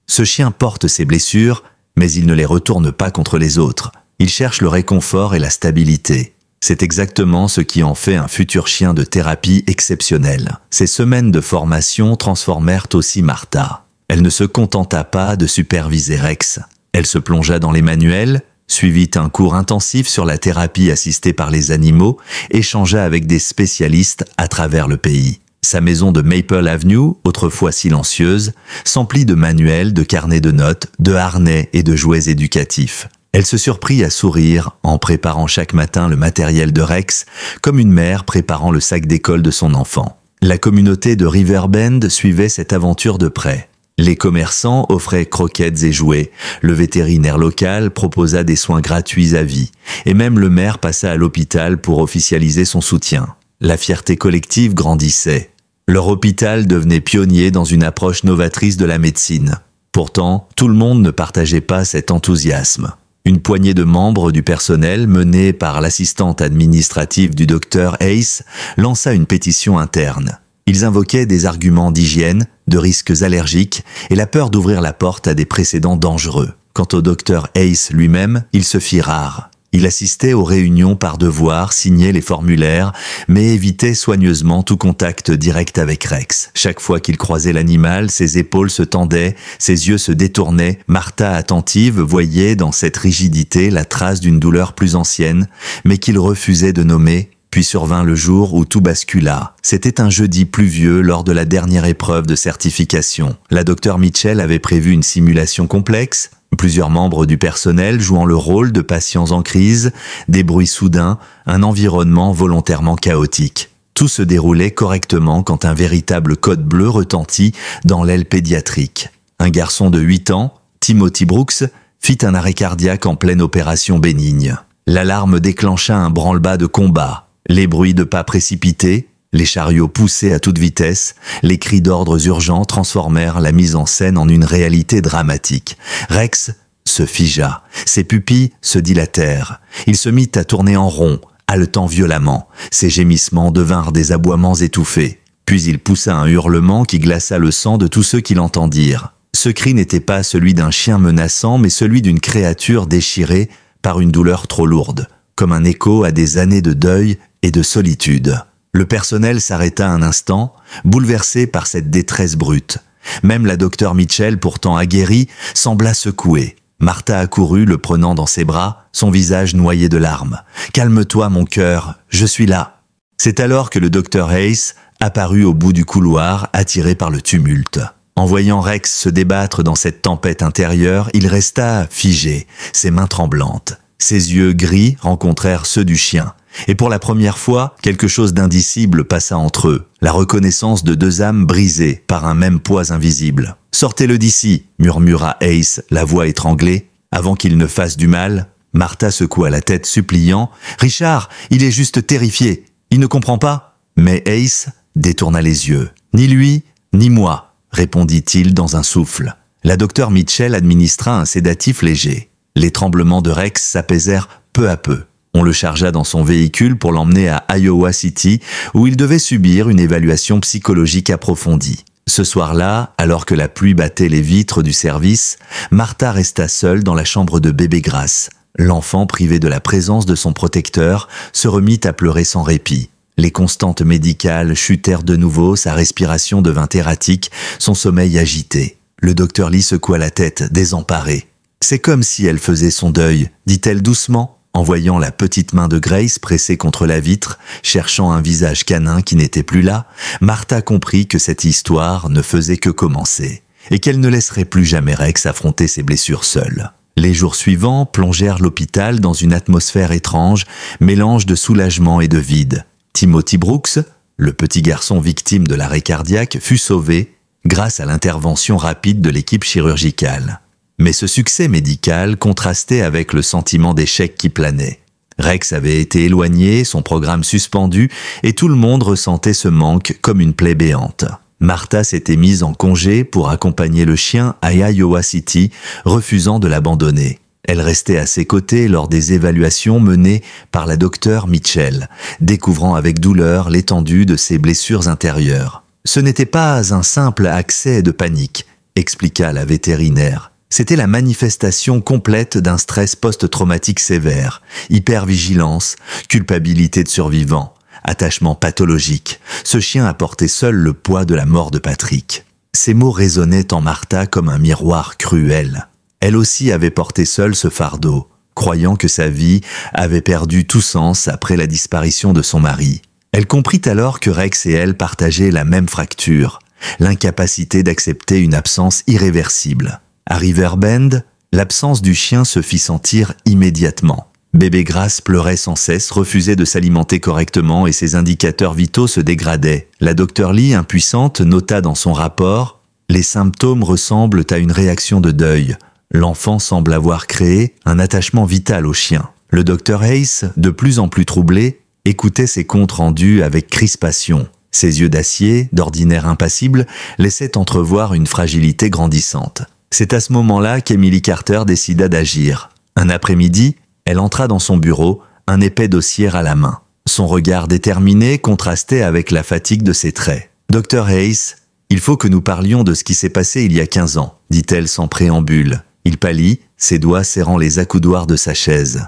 Ce chien porte ses blessures, mais il ne les retourne pas contre les autres. Il cherche le réconfort et la stabilité. C'est exactement ce qui en fait un futur chien de thérapie exceptionnel. » Ces semaines de formation transformèrent aussi Martha. Elle ne se contenta pas de superviser Rex. Elle se plongea dans les manuels, suivit un cours intensif sur la thérapie assistée par les animaux, échangea avec des spécialistes à travers le pays. Sa maison de Maple Avenue, autrefois silencieuse, s'emplit de manuels, de carnets de notes, de harnais et de jouets éducatifs. Elle se surprit à sourire en préparant chaque matin le matériel de Rex, comme une mère préparant le sac d'école de son enfant. La communauté de Riverbend suivait cette aventure de près. Les commerçants offraient croquettes et jouets, le vétérinaire local proposa des soins gratuits à vie, et même le maire passa à l'hôpital pour officialiser son soutien. La fierté collective grandissait. Leur hôpital devenait pionnier dans une approche novatrice de la médecine. Pourtant, tout le monde ne partageait pas cet enthousiasme. Une poignée de membres du personnel, menée par l'assistante administrative du docteur Ace, lança une pétition interne. Ils invoquaient des arguments d'hygiène, de risques allergiques et la peur d'ouvrir la porte à des précédents dangereux. Quant au docteur Ace lui-même, il se fit rare. Il assistait aux réunions par devoir, signait les formulaires, mais évitait soigneusement tout contact direct avec Rex. Chaque fois qu'il croisait l'animal, ses épaules se tendaient, ses yeux se détournaient. Martha, attentive, voyait dans cette rigidité la trace d'une douleur plus ancienne, mais qu'il refusait de nommer. Puis survint le jour où tout bascula. C'était un jeudi pluvieux lors de la dernière épreuve de certification. La docteure Mitchell avait prévu une simulation complexe, plusieurs membres du personnel jouant le rôle de patients en crise, des bruits soudains, un environnement volontairement chaotique. Tout se déroulait correctement quand un véritable code bleu retentit dans l'aile pédiatrique. Un garçon de 8 ans, Timothy Brooks, fit un arrêt cardiaque en pleine opération bénigne. L'alarme déclencha un branle-bas de combat. Les bruits de pas précipités, les chariots poussés à toute vitesse, les cris d'ordres urgents transformèrent la mise en scène en une réalité dramatique. Rex se figea, ses pupilles se dilatèrent. Il se mit à tourner en rond, haletant violemment. Ses gémissements devinrent des aboiements étouffés. Puis il poussa un hurlement qui glaça le sang de tous ceux qui l'entendirent. Ce cri n'était pas celui d'un chien menaçant, mais celui d'une créature déchirée par une douleur trop lourde, comme un écho à des années de deuil et de solitude. Le personnel s'arrêta un instant, bouleversé par cette détresse brute. Même la docteure Mitchell, pourtant aguerrie, sembla secouée. Martha accourut, le prenant dans ses bras, son visage noyé de larmes. « Calme-toi, mon cœur, je suis là !» C'est alors que le docteur Hayes apparut au bout du couloir, attiré par le tumulte. En voyant Rex se débattre dans cette tempête intérieure, il resta figé, ses mains tremblantes. Ses yeux gris rencontrèrent ceux du chien. Et pour la première fois, quelque chose d'indicible passa entre eux, la reconnaissance de deux âmes brisées par un même poids invisible. « Sortez-le d'ici » murmura Ace, la voix étranglée. Avant qu'il ne fasse du mal, Martha secoua la tête suppliant « Richard, il est juste terrifié, il ne comprend pas ?» Mais Ace détourna les yeux. « Ni lui, ni moi » répondit-il dans un souffle. La docteure Mitchell administra un sédatif léger. Les tremblements de Rex s'apaisèrent peu à peu. On le chargea dans son véhicule pour l'emmener à Iowa City, où il devait subir une évaluation psychologique approfondie. Ce soir-là, alors que la pluie battait les vitres du service, Martha resta seule dans la chambre de bébé Grace. L'enfant, privé de la présence de son protecteur, se remit à pleurer sans répit. Les constantes médicales chutèrent de nouveau, sa respiration devint erratique, son sommeil agité. Le docteur Lee secoua la tête, désemparé. « C'est comme si elle faisait son deuil », dit-elle doucement, en voyant la petite main de Grace pressée contre la vitre, cherchant un visage canin qui n'était plus là. Martha comprit que cette histoire ne faisait que commencer, et qu'elle ne laisserait plus jamais Rex affronter ses blessures seule. Les jours suivants plongèrent l'hôpital dans une atmosphère étrange, mélange de soulagement et de vide. Timothy Brooks, le petit garçon victime de l'arrêt cardiaque, fut sauvé grâce à l'intervention rapide de l'équipe chirurgicale. Mais ce succès médical contrastait avec le sentiment d'échec qui planait. Rex avait été éloigné, son programme suspendu, et tout le monde ressentait ce manque comme une plaie béante. Martha s'était mise en congé pour accompagner le chien à Iowa City, refusant de l'abandonner. Elle restait à ses côtés lors des évaluations menées par la docteure Mitchell, découvrant avec douleur l'étendue de ses blessures intérieures. « Ce n'était pas un simple accès de panique », expliqua la vétérinaire. C'était la manifestation complète d'un stress post-traumatique sévère, hypervigilance, culpabilité de survivant, attachement pathologique. Ce chien a porté seul le poids de la mort de Patrick. Ces mots résonnaient en Martha comme un miroir cruel. Elle aussi avait porté seule ce fardeau, croyant que sa vie avait perdu tout sens après la disparition de son mari. Elle comprit alors que Rex et elle partageaient la même fracture, l'incapacité d'accepter une absence irréversible. À Riverbend, l'absence du chien se fit sentir immédiatement. Bébé Grace pleurait sans cesse, refusait de s'alimenter correctement et ses indicateurs vitaux se dégradaient. La docteure Lee, impuissante, nota dans son rapport « Les symptômes ressemblent à une réaction de deuil. L'enfant semble avoir créé un attachement vital au chien. » Le docteur Hayes, de plus en plus troublé, écoutait ses comptes rendus avec crispation. Ses yeux d'acier, d'ordinaire impassibles, laissaient entrevoir une fragilité grandissante. C'est à ce moment-là qu'Emily Carter décida d'agir. Un après-midi, elle entra dans son bureau, un épais dossier à la main. Son regard déterminé contrastait avec la fatigue de ses traits. « Docteur Hayes, il faut que nous parlions de ce qui s'est passé il y a 15 ans, dit-elle sans préambule. Il pâlit, ses doigts serrant les accoudoirs de sa chaise.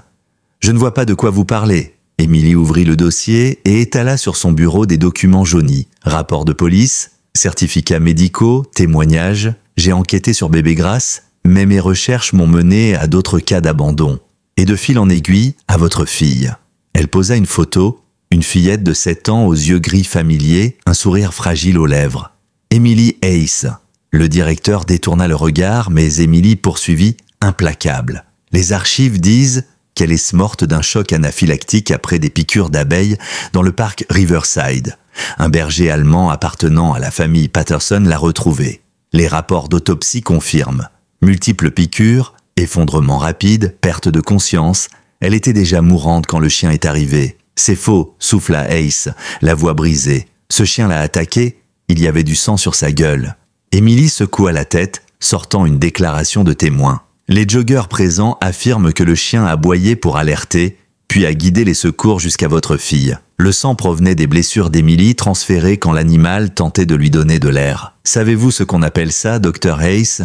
Je ne vois pas de quoi vous parlez. Émilie ouvrit le dossier et étala sur son bureau des documents jaunis. Rapports de police, certificats médicaux, témoignages. J'ai enquêté sur bébé Grace, mais mes recherches m'ont mené à d'autres cas d'abandon. Et de fil en aiguille, à votre fille. Elle posa une photo, une fillette de 7 ans aux yeux gris familiers, un sourire fragile aux lèvres. Emily Hayes. Le directeur détourna le regard, mais Emily poursuivit, implacable. Les archives disent qu'elle est morte d'un choc anaphylactique après des piqûres d'abeilles dans le parc Riverside. Un berger allemand appartenant à la famille Patterson l'a retrouvée. Les rapports d'autopsie confirment. Multiples piqûres, effondrement rapide, perte de conscience. Elle était déjà mourante quand le chien est arrivé. C'est faux, souffla Hayes, la voix brisée. Ce chien l'a attaqué, il y avait du sang sur sa gueule. Emily secoua la tête, sortant une déclaration de témoin. Les joggeurs présents affirment que le chien a aboyé pour alerter, puis a guidé les secours jusqu'à votre fille. Le sang provenait des blessures d'Emily transférées quand l'animal tentait de lui donner de l'air. Savez-vous ce qu'on appelle ça, Dr. Hayes?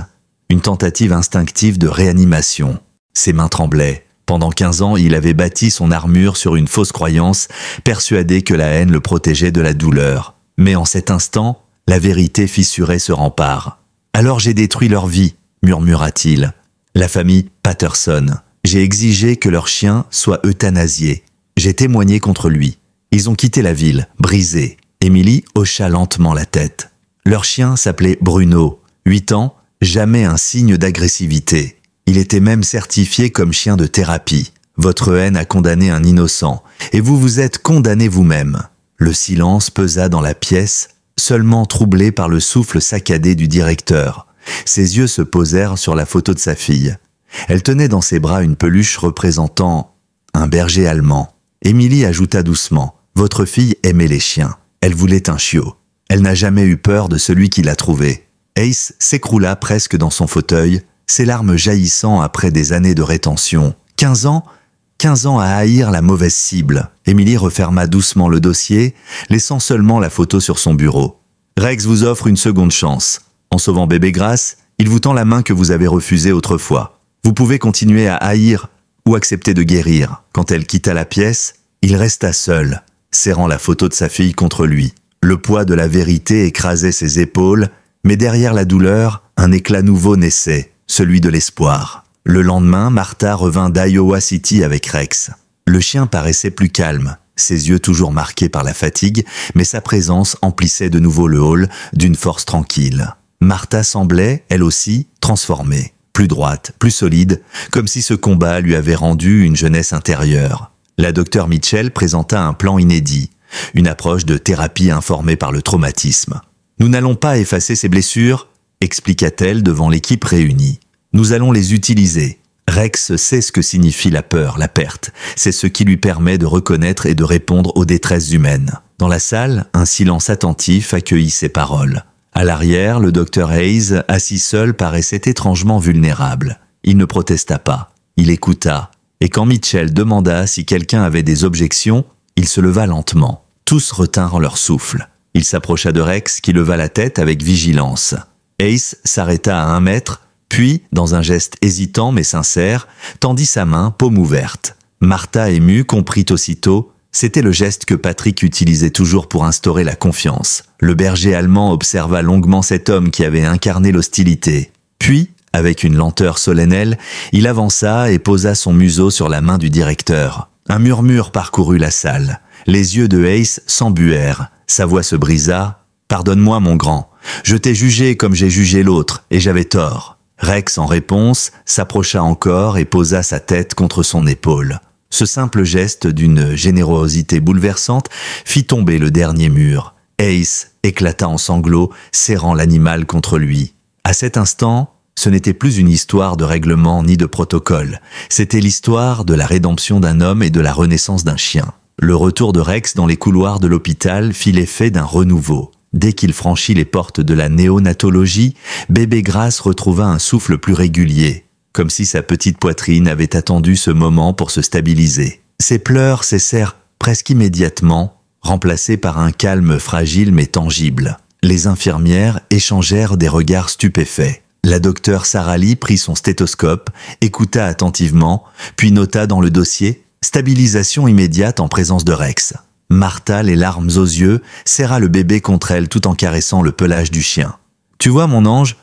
Une tentative instinctive de réanimation. Ses mains tremblaient. Pendant 15 ans, il avait bâti son armure sur une fausse croyance, persuadé que la haine le protégeait de la douleur. Mais en cet instant, la vérité fissurée se rempart. « Alors j'ai détruit leur vie », murmura-t-il. La famille Patterson. J'ai exigé que leur chien soit euthanasié. J'ai témoigné contre lui. Ils ont quitté la ville, brisés. Emily hocha lentement la tête. Leur chien s'appelait Bruno. 8 ans, jamais un signe d'agressivité. Il était même certifié comme chien de thérapie. Votre haine a condamné un innocent, et vous vous êtes condamné vous-même. Le silence pesa dans la pièce, seulement troublé par le souffle saccadé du directeur. Ses yeux se posèrent sur la photo de sa fille. Elle tenait dans ses bras une peluche représentant un berger allemand. Emily ajouta doucement, « Votre fille aimait les chiens. Elle voulait un chiot. Elle n'a jamais eu peur de celui qui l'a trouvée. » Hayes s'écroula presque dans son fauteuil, ses larmes jaillissant après des années de rétention. 15 ans à haïr la mauvaise cible. Emily referma doucement le dossier, laissant seulement la photo sur son bureau. « Rex vous offre une seconde chance. En sauvant bébé Grace, il vous tend la main que vous avez refusée autrefois. Vous pouvez continuer à haïr ou accepter de guérir. » Quand elle quitta la pièce, il resta seul, serrant la photo de sa fille contre lui. Le poids de la vérité écrasait ses épaules, mais derrière la douleur, un éclat nouveau naissait, celui de l'espoir. Le lendemain, Martha revint d'Iowa City avec Rex. Le chien paraissait plus calme, ses yeux toujours marqués par la fatigue, mais sa présence emplissait de nouveau le hall d'une force tranquille. Martha semblait, elle aussi, transformée, plus droite, plus solide, comme si ce combat lui avait rendu une jeunesse intérieure. La docteure Mitchell présenta un plan inédit, une approche de thérapie informée par le traumatisme. « Nous n'allons pas effacer ces blessures », expliqua-t-elle devant l'équipe réunie. « Nous allons les utiliser. Rex sait ce que signifie la peur, la perte. C'est ce qui lui permet de reconnaître et de répondre aux détresses humaines. » Dans la salle, un silence attentif accueillit ces paroles. À l'arrière, le docteur Hayes, assis seul, paraissait étrangement vulnérable. Il ne protesta pas. Il écouta. Et quand Mitchell demanda si quelqu'un avait des objections, il se leva lentement. Tous retinrent leur souffle. Il s'approcha de Rex qui leva la tête avec vigilance. Hayes s'arrêta à 1 mètre, puis, dans un geste hésitant mais sincère, tendit sa main, paume ouverte. Martha, émue, comprit aussitôt. C'était le geste que Patrick utilisait toujours pour instaurer la confiance. Le berger allemand observa longuement cet homme qui avait incarné l'hostilité. Puis, avec une lenteur solennelle, il avança et posa son museau sur la main du directeur. Un murmure parcourut la salle. Les yeux de Hayes s'embuèrent. Sa voix se brisa. « Pardonne-moi, mon grand. Je t'ai jugé comme j'ai jugé l'autre, et j'avais tort. » Rex, en réponse, s'approcha encore et posa sa tête contre son épaule. Ce simple geste d'une générosité bouleversante fit tomber le dernier mur. Hayes éclata en sanglots, serrant l'animal contre lui. À cet instant, ce n'était plus une histoire de règlement ni de protocole. C'était l'histoire de la rédemption d'un homme et de la renaissance d'un chien. Le retour de Rex dans les couloirs de l'hôpital fit l'effet d'un renouveau. Dès qu'il franchit les portes de la néonatologie, bébé Grace retrouva un souffle plus régulier, comme si sa petite poitrine avait attendu ce moment pour se stabiliser. Ses pleurs cessèrent presque immédiatement, remplacés par un calme fragile mais tangible. Les infirmières échangèrent des regards stupéfaits. La docteure Sarah Lee prit son stéthoscope, écouta attentivement, puis nota dans le dossier Stabilisation immédiate en présence de Rex. Martha, les larmes aux yeux, serra le bébé contre elle tout en caressant le pelage du chien. « Tu vois, mon ange,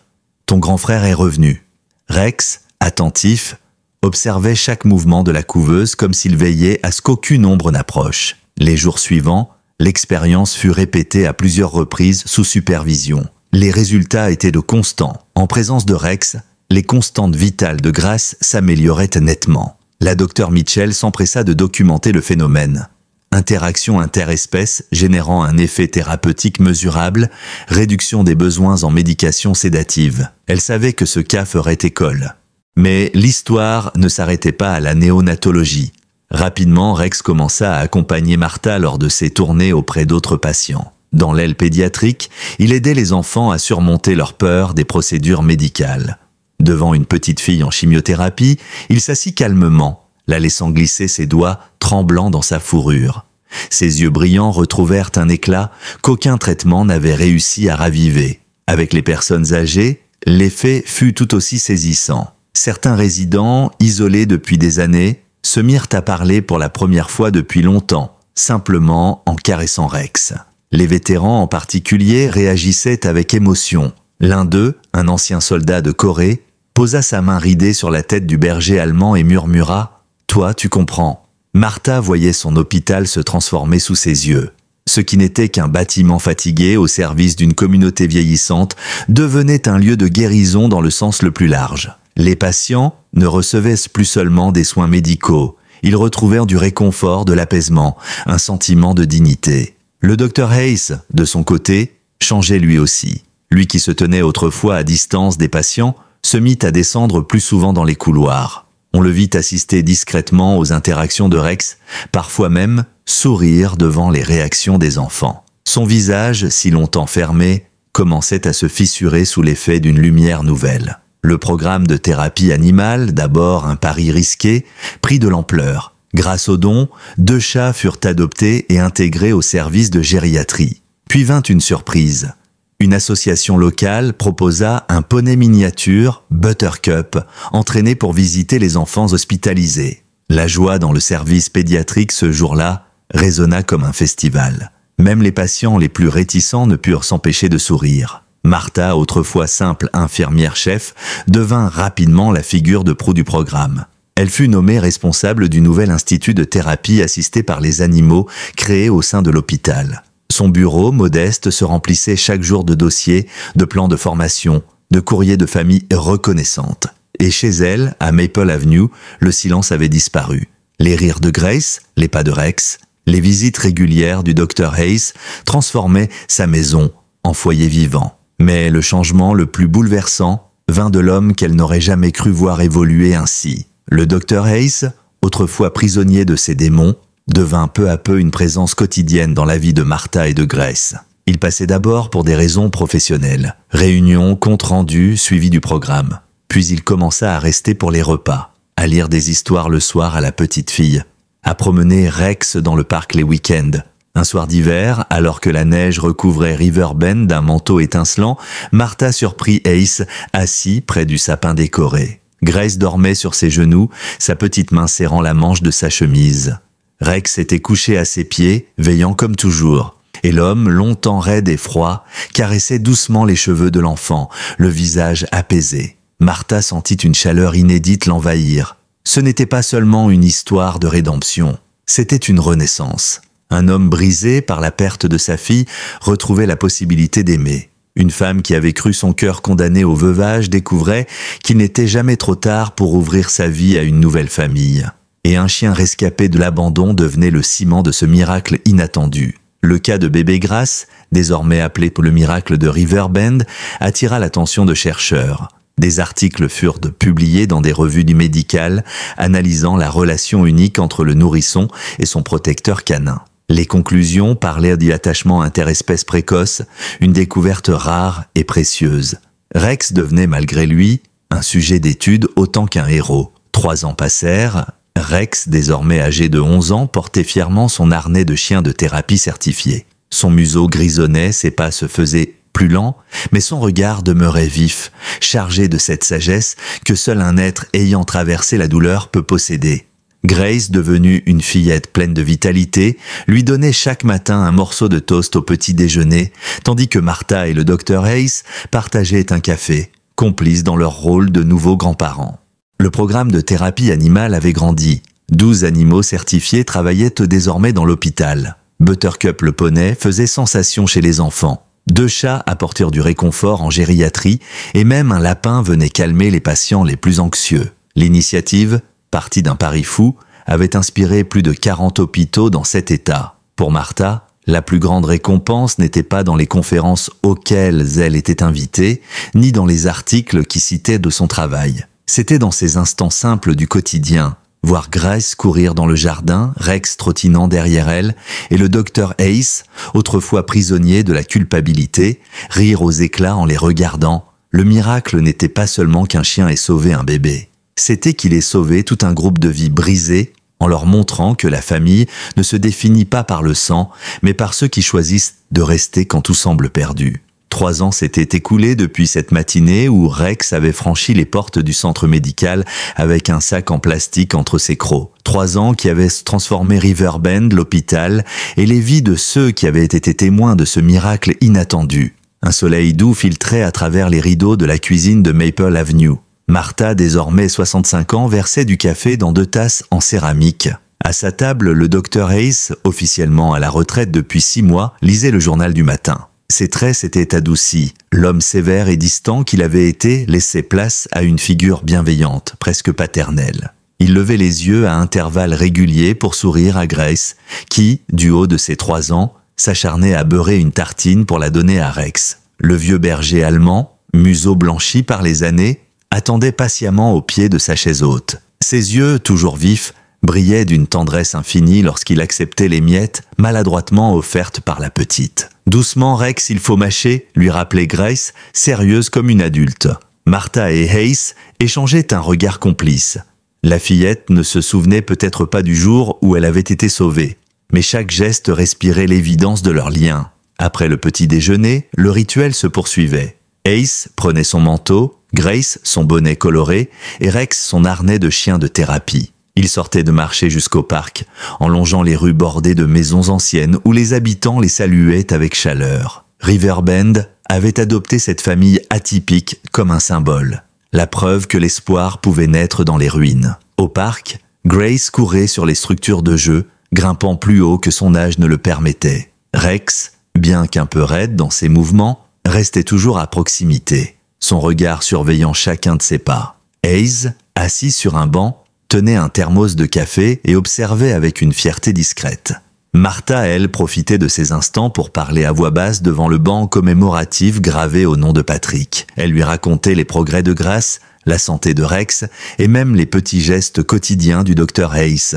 ton grand frère est revenu. » Rex, attentif, observait chaque mouvement de la couveuse comme s'il veillait à ce qu'aucune ombre n'approche. Les jours suivants, l'expérience fut répétée à plusieurs reprises sous supervision. Les résultats étaient de constants. En présence de Rex, les constantes vitales de Grace s'amélioraient nettement. La docteure Mitchell s'empressa de documenter le phénomène. Interaction interespèces générant un effet thérapeutique mesurable, réduction des besoins en médication sédative. Elle savait que ce cas ferait école. Mais l'histoire ne s'arrêtait pas à la néonatologie. Rapidement, Rex commença à accompagner Martha lors de ses tournées auprès d'autres patients. Dans l'aile pédiatrique, il aidait les enfants à surmonter leur peur des procédures médicales. Devant une petite fille en chimiothérapie, il s'assit calmement, la laissant glisser ses doigts tremblants dans sa fourrure. Ses yeux brillants retrouvèrent un éclat qu'aucun traitement n'avait réussi à raviver. Avec les personnes âgées, l'effet fut tout aussi saisissant. Certains résidents, isolés depuis des années, se mirent à parler pour la première fois depuis longtemps, simplement en caressant Rex. Les vétérans en particulier réagissaient avec émotion. L'un d'eux, un ancien soldat de Corée, posa sa main ridée sur la tête du berger allemand et murmura « Toi, tu comprends ». Martha voyait son hôpital se transformer sous ses yeux. Ce qui n'était qu'un bâtiment fatigué au service d'une communauté vieillissante devenait un lieu de guérison dans le sens le plus large. Les patients ne recevaient plus seulement des soins médicaux, ils retrouvèrent du réconfort, de l'apaisement, un sentiment de dignité. Le docteur Hayes, de son côté, changeait lui aussi. Lui qui se tenait autrefois à distance des patients, se mit à descendre plus souvent dans les couloirs. On le vit assister discrètement aux interactions de Rex, parfois même sourire devant les réactions des enfants. Son visage, si longtemps fermé, commençait à se fissurer sous l'effet d'une lumière nouvelle. Le programme de thérapie animale, d'abord un pari risqué, prit de l'ampleur. Grâce aux dons, 2 chats furent adoptés et intégrés au service de gériatrie. Puis vint une surprise. Une association locale proposa un poney miniature, Buttercup, entraîné pour visiter les enfants hospitalisés. La joie dans le service pédiatrique ce jour-là résonna comme un festival. Même les patients les plus réticents ne purent s'empêcher de sourire. Martha, autrefois simple infirmière-chef, devint rapidement la figure de proue du programme. Elle fut nommée responsable du nouvel institut de thérapie assistée par les animaux créé au sein de l'hôpital. Son bureau, modeste, se remplissait chaque jour de dossiers, de plans de formation, de courriers de famille reconnaissantes. Et chez elle, à Maple Avenue, le silence avait disparu. Les rires de Grace, les pas de Rex, les visites régulières du docteur Hayes transformaient sa maison en foyer vivant. Mais le changement le plus bouleversant vint de l'homme qu'elle n'aurait jamais cru voir évoluer ainsi. Le docteur Hayes, autrefois prisonnier de ses démons, devint peu à peu une présence quotidienne dans la vie de Martha et de Grace. Il passait d'abord pour des raisons professionnelles, réunions, comptes rendus, suivi du programme. Puis il commença à rester pour les repas, à lire des histoires le soir à la petite fille, à promener Rex dans le parc les week-ends. Un soir d'hiver, alors que la neige recouvrait Riverbend d'un manteau étincelant, Martha surprit Ace assis près du sapin décoré. Grace dormait sur ses genoux, sa petite main serrant la manche de sa chemise. Rex était couché à ses pieds, veillant comme toujours. Et l'homme, longtemps raide et froid, caressait doucement les cheveux de l'enfant, le visage apaisé. Martha sentit une chaleur inédite l'envahir. Ce n'était pas seulement une histoire de rédemption, c'était une renaissance. Un homme brisé par la perte de sa fille retrouvait la possibilité d'aimer. Une femme qui avait cru son cœur condamné au veuvage découvrait qu'il n'était jamais trop tard pour ouvrir sa vie à une nouvelle famille. Et un chien rescapé de l'abandon devenait le ciment de ce miracle inattendu. Le cas de bébé Grace, désormais appelé pour le miracle de Riverbend, attira l'attention de chercheurs. Des articles furent publiés dans des revues du médical, analysant la relation unique entre le nourrisson et son protecteur canin. Les conclusions parlaient du attachement interespèce précoce, une découverte rare et précieuse. Rex devenait malgré lui un sujet d'étude autant qu'un héros. 3 ans passèrent. Rex, désormais âgé de 11 ans, portait fièrement son harnais de chien de thérapie certifié. Son museau grisonnait, ses pas se faisaient plus lents, mais son regard demeurait vif, chargé de cette sagesse que seul un être ayant traversé la douleur peut posséder. Grace, devenue une fillette pleine de vitalité, lui donnait chaque matin un morceau de toast au petit déjeuner, tandis que Martha et le Dr Hayes partageaient un café, complices dans leur rôle de nouveaux grands-parents. Le programme de thérapie animale avait grandi. 12 animaux certifiés travaillaient désormais dans l'hôpital. Buttercup le poney faisait sensation chez les enfants. 2 chats apportèrent du réconfort en gériatrie et même un lapin venait calmer les patients les plus anxieux. L'initiative, partie d'un pari fou, avait inspiré plus de 40 hôpitaux dans 7 États. Pour Martha, la plus grande récompense n'était pas dans les conférences auxquelles elle était invitée, ni dans les articles qui citaient de son travail. C'était dans ces instants simples du quotidien, voir Grace courir dans le jardin, Rex trottinant derrière elle, et le Dr Hayes, autrefois prisonnier de la culpabilité, rire aux éclats en les regardant. Le miracle n'était pas seulement qu'un chien ait sauvé un bébé. C'était qu'il ait sauvé tout un groupe de vies brisées, en leur montrant que la famille ne se définit pas par le sang, mais par ceux qui choisissent de rester quand tout semble perdu. 3 ans s'étaient écoulés depuis cette matinée où Rex avait franchi les portes du centre médical avec un sac en plastique entre ses crocs. 3 ans qui avaient transformé Riverbend, l'hôpital, et les vies de ceux qui avaient été témoins de ce miracle inattendu. Un soleil doux filtrait à travers les rideaux de la cuisine de Maple Avenue. Martha, désormais 65 ans, versait du café dans 2 tasses en céramique. À sa table, le Dr Hayes, officiellement à la retraite depuis 6 mois, lisait le journal du matin. Ses traits s'étaient adoucis. L'homme sévère et distant qu'il avait été laissait place à une figure bienveillante, presque paternelle. Il levait les yeux à intervalles réguliers pour sourire à Grace, qui, du haut de ses 3 ans, s'acharnait à beurrer une tartine pour la donner à Rex. Le vieux berger allemand, museau blanchi par les années, attendait patiemment au pied de sa chaise haute. Ses yeux, toujours vifs, brillaient d'une tendresse infinie lorsqu'il acceptait les miettes maladroitement offertes par la petite. « Doucement, Rex, il faut mâcher », lui rappelait Grace, sérieuse comme une adulte. Martha et Hayes échangeaient un regard complice. La fillette ne se souvenait peut-être pas du jour où elle avait été sauvée, mais chaque geste respirait l'évidence de leur lien. Après le petit déjeuner, le rituel se poursuivait. Hayes prenait son manteau, Grace son bonnet coloré et Rex son harnais de chien de thérapie. Ils sortaient de marcher jusqu'au parc, en longeant les rues bordées de maisons anciennes où les habitants les saluaient avec chaleur. Riverbend avait adopté cette famille atypique comme un symbole, la preuve que l'espoir pouvait naître dans les ruines. Au parc, Grace courait sur les structures de jeu, grimpant plus haut que son âge ne le permettait. Rex, bien qu'un peu raide dans ses mouvements, restait toujours à proximité, son regard surveillant chacun de ses pas. Hayes, assis sur un banc, tenait un thermos de café et observait avec une fierté discrète. Martha, elle, profitait de ces instants pour parler à voix basse devant le banc commémoratif gravé au nom de Patrick. Elle lui racontait les progrès de Grace, la santé de Rex et même les petits gestes quotidiens du Dr Hayes.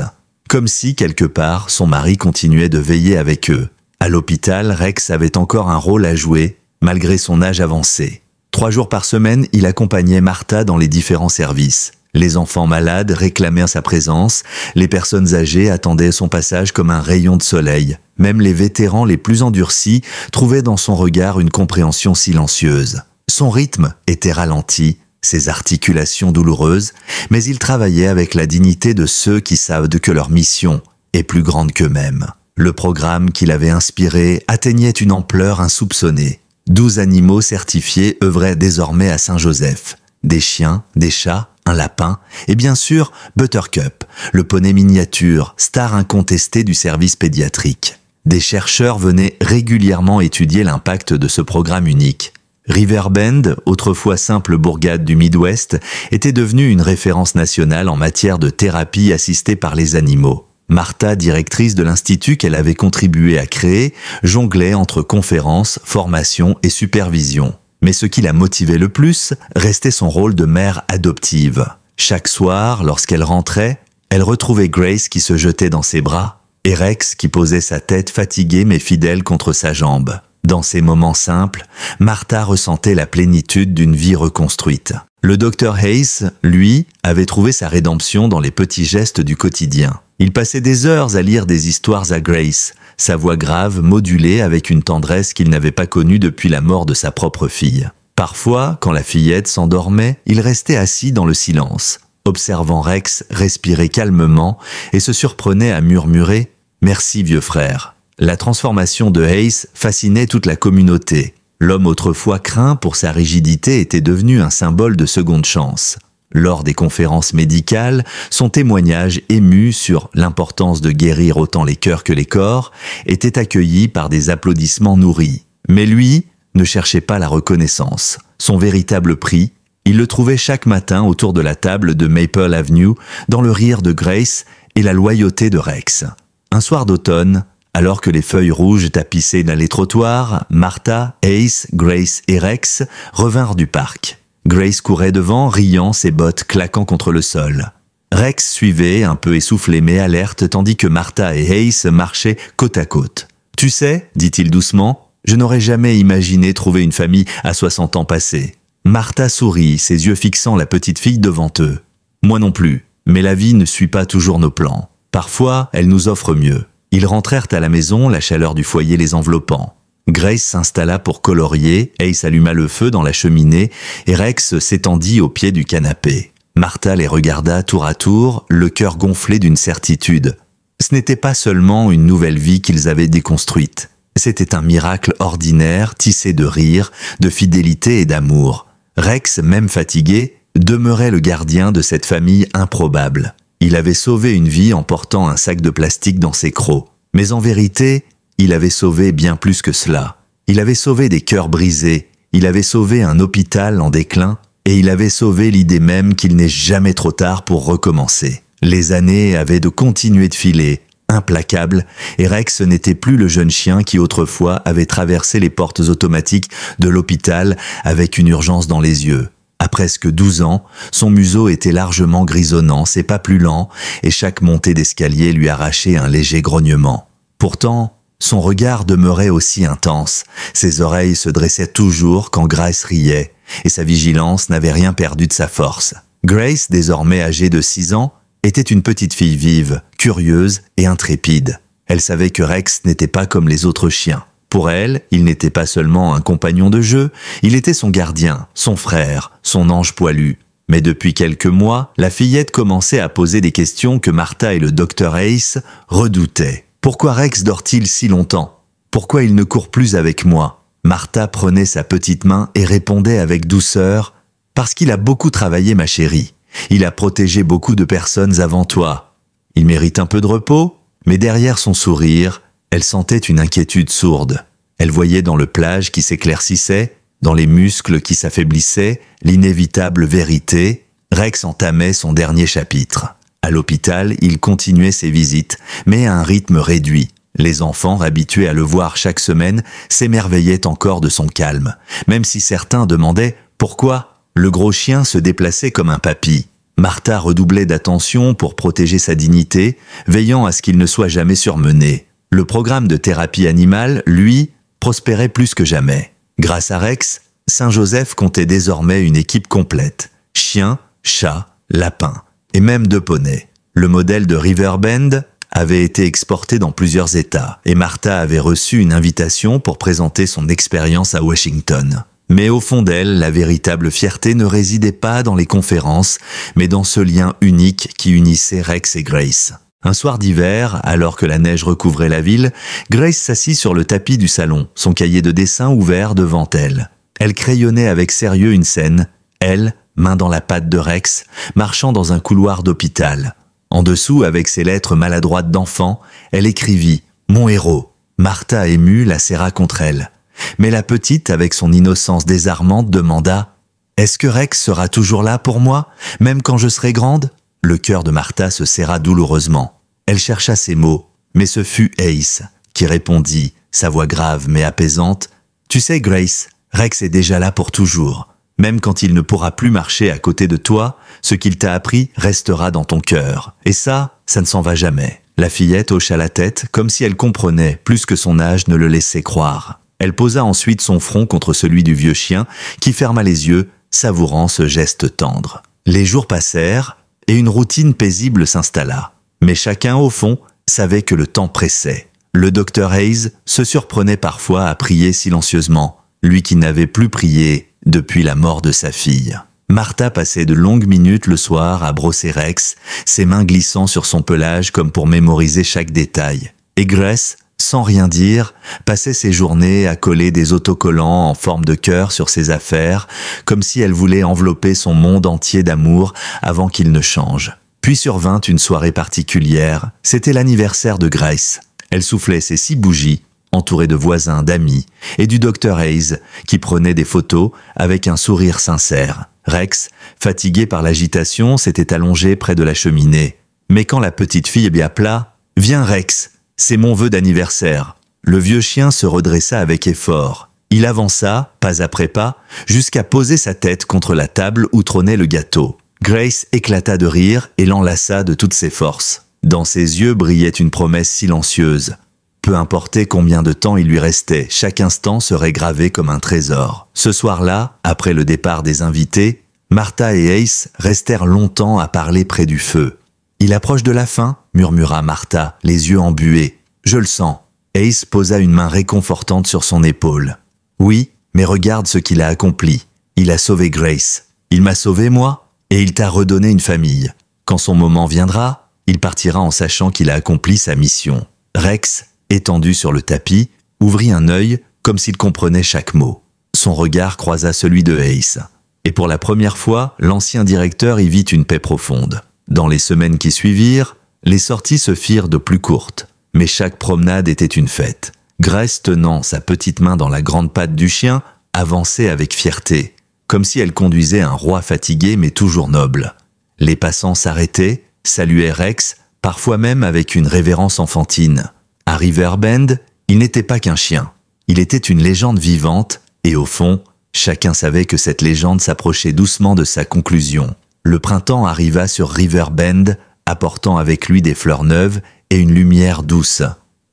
Comme si, quelque part, son mari continuait de veiller avec eux. À l'hôpital, Rex avait encore un rôle à jouer, malgré son âge avancé. 3 jours par semaine, il accompagnait Martha dans les différents services. Les enfants malades réclamaient sa présence, les personnes âgées attendaient son passage comme un rayon de soleil. Même les vétérans les plus endurcis trouvaient dans son regard une compréhension silencieuse. Son rythme était ralenti, ses articulations douloureuses, mais il travaillait avec la dignité de ceux qui savent que leur mission est plus grande qu'eux-mêmes. Le programme qu'il avait inspiré atteignait une ampleur insoupçonnée. 12 animaux certifiés œuvraient désormais à Saint-Joseph. Des chiens, des chats, un lapin et bien sûr Buttercup, le poney miniature, star incontestée du service pédiatrique. Des chercheurs venaient régulièrement étudier l'impact de ce programme unique. Riverbend, autrefois simple bourgade du Midwest, était devenue une référence nationale en matière de thérapie assistée par les animaux. Martha, directrice de l'institut qu'elle avait contribué à créer, jonglait entre conférences, formations et supervision. Mais ce qui la motivait le plus restait son rôle de mère adoptive. Chaque soir, lorsqu'elle rentrait, elle retrouvait Grace qui se jetait dans ses bras et Rex qui posait sa tête fatiguée mais fidèle contre sa jambe. Dans ces moments simples, Martha ressentait la plénitude d'une vie reconstruite. Le Dr Hayes, lui, avait trouvé sa rédemption dans les petits gestes du quotidien. Il passait des heures à lire des histoires à Grace, sa voix grave modulée avec une tendresse qu'il n'avait pas connue depuis la mort de sa propre fille. Parfois, quand la fillette s'endormait, il restait assis dans le silence, observant Rex respirer calmement et se surprenait à murmurer « Merci vieux frère ». La transformation de Ace fascinait toute la communauté. L'homme autrefois craint pour sa rigidité était devenu un symbole de seconde chance. Lors des conférences médicales, son témoignage ému sur l'importance de guérir autant les cœurs que les corps était accueilli par des applaudissements nourris. Mais lui ne cherchait pas la reconnaissance. Son véritable prix, il le trouvait chaque matin autour de la table de Maple Avenue, dans le rire de Grace et la loyauté de Rex. Un soir d'automne, alors que les feuilles rouges tapissaient dans les trottoirs, Martha, Ace, Grace et Rex revinrent du parc. Grace courait devant, riant, ses bottes claquant contre le sol. Rex suivait, un peu essoufflé mais alerte, tandis que Martha et Ace marchaient côte à côte. « Tu sais, dit-il doucement, je n'aurais jamais imaginé trouver une famille à 60 ans passés. » Martha sourit, ses yeux fixant la petite fille devant eux. « Moi non plus, mais la vie ne suit pas toujours nos plans. Parfois, elle nous offre mieux. » Ils rentrèrent à la maison, la chaleur du foyer les enveloppant. Grace s'installa pour colorier, Ace alluma le feu dans la cheminée et Rex s'étendit au pied du canapé. Martha les regarda tour à tour, le cœur gonflé d'une certitude. Ce n'était pas seulement une nouvelle vie qu'ils avaient déconstruite. C'était un miracle ordinaire, tissé de rire, de fidélité et d'amour. Rex, même fatigué, demeurait le gardien de cette famille improbable. Il avait sauvé une vie en portant un sac de plastique dans ses crocs. Mais en vérité, il avait sauvé bien plus que cela. Il avait sauvé des cœurs brisés, il avait sauvé un hôpital en déclin, et il avait sauvé l'idée même qu'il n'est jamais trop tard pour recommencer. Les années avaient de continuer de filer, implacables, et Rex n'était plus le jeune chien qui autrefois avait traversé les portes automatiques de l'hôpital avec une urgence dans les yeux. À presque 12 ans, son museau était largement grisonnant, ses pas plus lents, et chaque montée d'escalier lui arrachait un léger grognement. Pourtant, son regard demeurait aussi intense, ses oreilles se dressaient toujours quand Grace riait, et sa vigilance n'avait rien perdu de sa force. Grace, désormais âgée de 6 ans, était une petite fille vive, curieuse et intrépide. Elle savait que Rex n'était pas comme les autres chiens. Pour elle, il n'était pas seulement un compagnon de jeu, il était son gardien, son frère, son ange poilu. Mais depuis quelques mois, la fillette commençait à poser des questions que Martha et le docteur Ace redoutaient. Pourquoi Rex dort-il si longtemps? Pourquoi il ne court plus avec moi? Martha prenait sa petite main et répondait avec douceur « Parce qu'il a beaucoup travaillé, ma chérie. Il a protégé beaucoup de personnes avant toi. Il mérite un peu de repos ?» Mais derrière son sourire, elle sentait une inquiétude sourde. Elle voyait dans le plage qui s'éclaircissait, dans les muscles qui s'affaiblissaient, l'inévitable vérité. Rex entamait son dernier chapitre. À l'hôpital, il continuait ses visites, mais à un rythme réduit. Les enfants, habitués à le voir chaque semaine, s'émerveillaient encore de son calme, même si certains demandaient pourquoi le gros chien se déplaçait comme un papy. Martha redoublait d'attention pour protéger sa dignité, veillant à ce qu'il ne soit jamais surmené. Le programme de thérapie animale, lui, prospérait plus que jamais. Grâce à Rex, Saint-Joseph comptait désormais une équipe complète. Chiens, chats, lapins, et même 2 poneys. Le modèle de Riverbend avait été exporté dans plusieurs États, et Martha avait reçu une invitation pour présenter son expérience à Washington. Mais au fond d'elle, la véritable fierté ne résidait pas dans les conférences, mais dans ce lien unique qui unissait Rex et Grace. Un soir d'hiver, alors que la neige recouvrait la ville, Grace s'assit sur le tapis du salon, son cahier de dessin ouvert devant elle. Elle crayonnait avec sérieux une scène, elle, main dans la patte de Rex, marchant dans un couloir d'hôpital. En dessous, avec ses lettres maladroites d'enfant, elle écrivit « Mon héros ». Martha, émue, la serra contre elle. Mais la petite, avec son innocence désarmante, demanda « Est-ce que Rex sera toujours là pour moi, même quand je serai grande ?» Le cœur de Martha se serra douloureusement. Elle chercha ses mots, mais ce fut Ace qui répondit, sa voix grave mais apaisante « Tu sais, Grace, Rex est déjà là pour toujours. Même quand il ne pourra plus marcher à côté de toi, ce qu'il t'a appris restera dans ton cœur. Et ça ne s'en va jamais. » La fillette hocha la tête comme si elle comprenait plus que son âge ne le laissait croire. Elle posa ensuite son front contre celui du vieux chien qui ferma les yeux, savourant ce geste tendre. Les jours passèrent et une routine paisible s'installa. Mais chacun, au fond, savait que le temps pressait. Le docteur Hayes se surprenait parfois à prier silencieusement, lui qui n'avait plus prié depuis la mort de sa fille. Martha passait de longues minutes le soir à brosser Rex, ses mains glissant sur son pelage comme pour mémoriser chaque détail. Et Grace, sans rien dire, passait ses journées à coller des autocollants en forme de cœur sur ses affaires, comme si elle voulait envelopper son monde entier d'amour avant qu'il ne change. Puis survint une soirée particulière, c'était l'anniversaire de Grace. Elle soufflait ses 6 bougies, entourée de voisins, d'amis, et du docteur Hayes, qui prenait des photos avec un sourire sincère. Rex, fatigué par l'agitation, s'était allongé près de la cheminée. Mais quand la petite fille lui appela « Viens Rex, c'est mon vœu d'anniversaire », le vieux chien se redressa avec effort. Il avança, pas après pas, jusqu'à poser sa tête contre la table où trônait le gâteau. Grace éclata de rire et l'enlaça de toutes ses forces. Dans ses yeux brillait une promesse silencieuse. Peu importait combien de temps il lui restait, chaque instant serait gravé comme un trésor. Ce soir-là, après le départ des invités, Martha et Ace restèrent longtemps à parler près du feu. « Il approche de la fin » murmura Martha, les yeux embués. « Je le sens. » Ace posa une main réconfortante sur son épaule. « Oui, mais regarde ce qu'il a accompli. Il a sauvé Grace. Il m'a sauvé, moi, et il t'a redonné une famille. Quand son moment viendra, il partira en sachant qu'il a accompli sa mission. » Rex, étendu sur le tapis, ouvrit un œil comme s'il comprenait chaque mot. Son regard croisa celui de Ace. Et pour la première fois, l'ancien directeur y vit une paix profonde. Dans les semaines qui suivirent, les sorties se firent de plus courtes. Mais chaque promenade était une fête. Grace, tenant sa petite main dans la grande patte du chien, avançait avec fierté, comme si elle conduisait un roi fatigué mais toujours noble. Les passants s'arrêtaient, saluaient Rex, parfois même avec une révérence enfantine. À Riverbend, il n'était pas qu'un chien. Il était une légende vivante, et au fond, chacun savait que cette légende s'approchait doucement de sa conclusion. Le printemps arriva sur Riverbend, apportant avec lui des fleurs neuves et une lumière douce.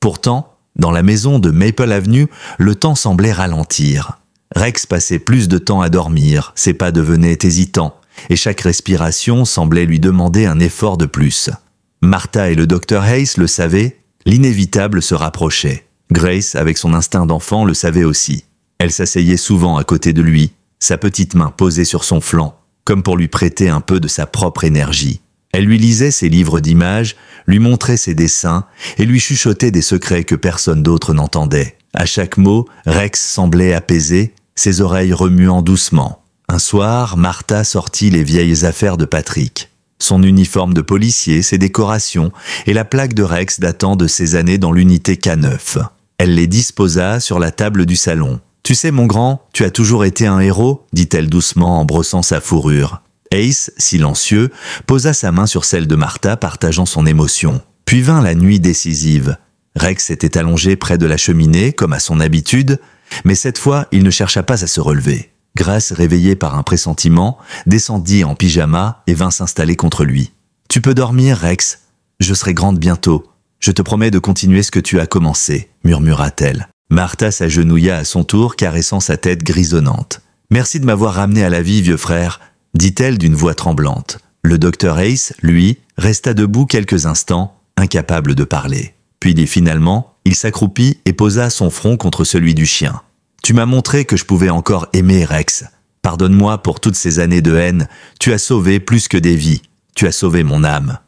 Pourtant, dans la maison de Maple Avenue, le temps semblait ralentir. Rex passait plus de temps à dormir, ses pas devenaient hésitants, et chaque respiration semblait lui demander un effort de plus. Martha et le docteur Hayes le savaient, l'inévitable se rapprochait. Grace, avec son instinct d'enfant, le savait aussi. Elle s'asseyait souvent à côté de lui, sa petite main posée sur son flanc, comme pour lui prêter un peu de sa propre énergie. Elle lui lisait ses livres d'images, lui montrait ses dessins et lui chuchotait des secrets que personne d'autre n'entendait. À chaque mot, Rex semblait apaisé, ses oreilles remuant doucement. Un soir, Martha sortit les vieilles affaires de Patrick. Son uniforme de policier, ses décorations et la plaque de Rex datant de ses années dans l'unité K9. Elle les disposa sur la table du salon. « Tu sais, mon grand, tu as toujours été un héros » dit-elle doucement en brossant sa fourrure. Ace, silencieux, posa sa main sur celle de Martha, partageant son émotion. Puis vint la nuit décisive. Rex était allongé près de la cheminée, comme à son habitude, mais cette fois, il ne chercha pas à se relever. Grace, réveillée par un pressentiment, descendit en pyjama et vint s'installer contre lui. « Tu peux dormir, Rex. Je serai grande bientôt. Je te promets de continuer ce que tu as commencé, » murmura-t-elle. Martha s'agenouilla à son tour, caressant sa tête grisonnante. « Merci de m'avoir ramené à la vie, vieux frère, » dit-elle d'une voix tremblante. Le docteur Hayes, lui, resta debout quelques instants, incapable de parler. Puis finalement, il s'accroupit et posa son front contre celui du chien. « Tu m'as montré que je pouvais encore aimer, Rex. Pardonne-moi pour toutes ces années de haine. Tu as sauvé plus que des vies. Tu as sauvé mon âme. »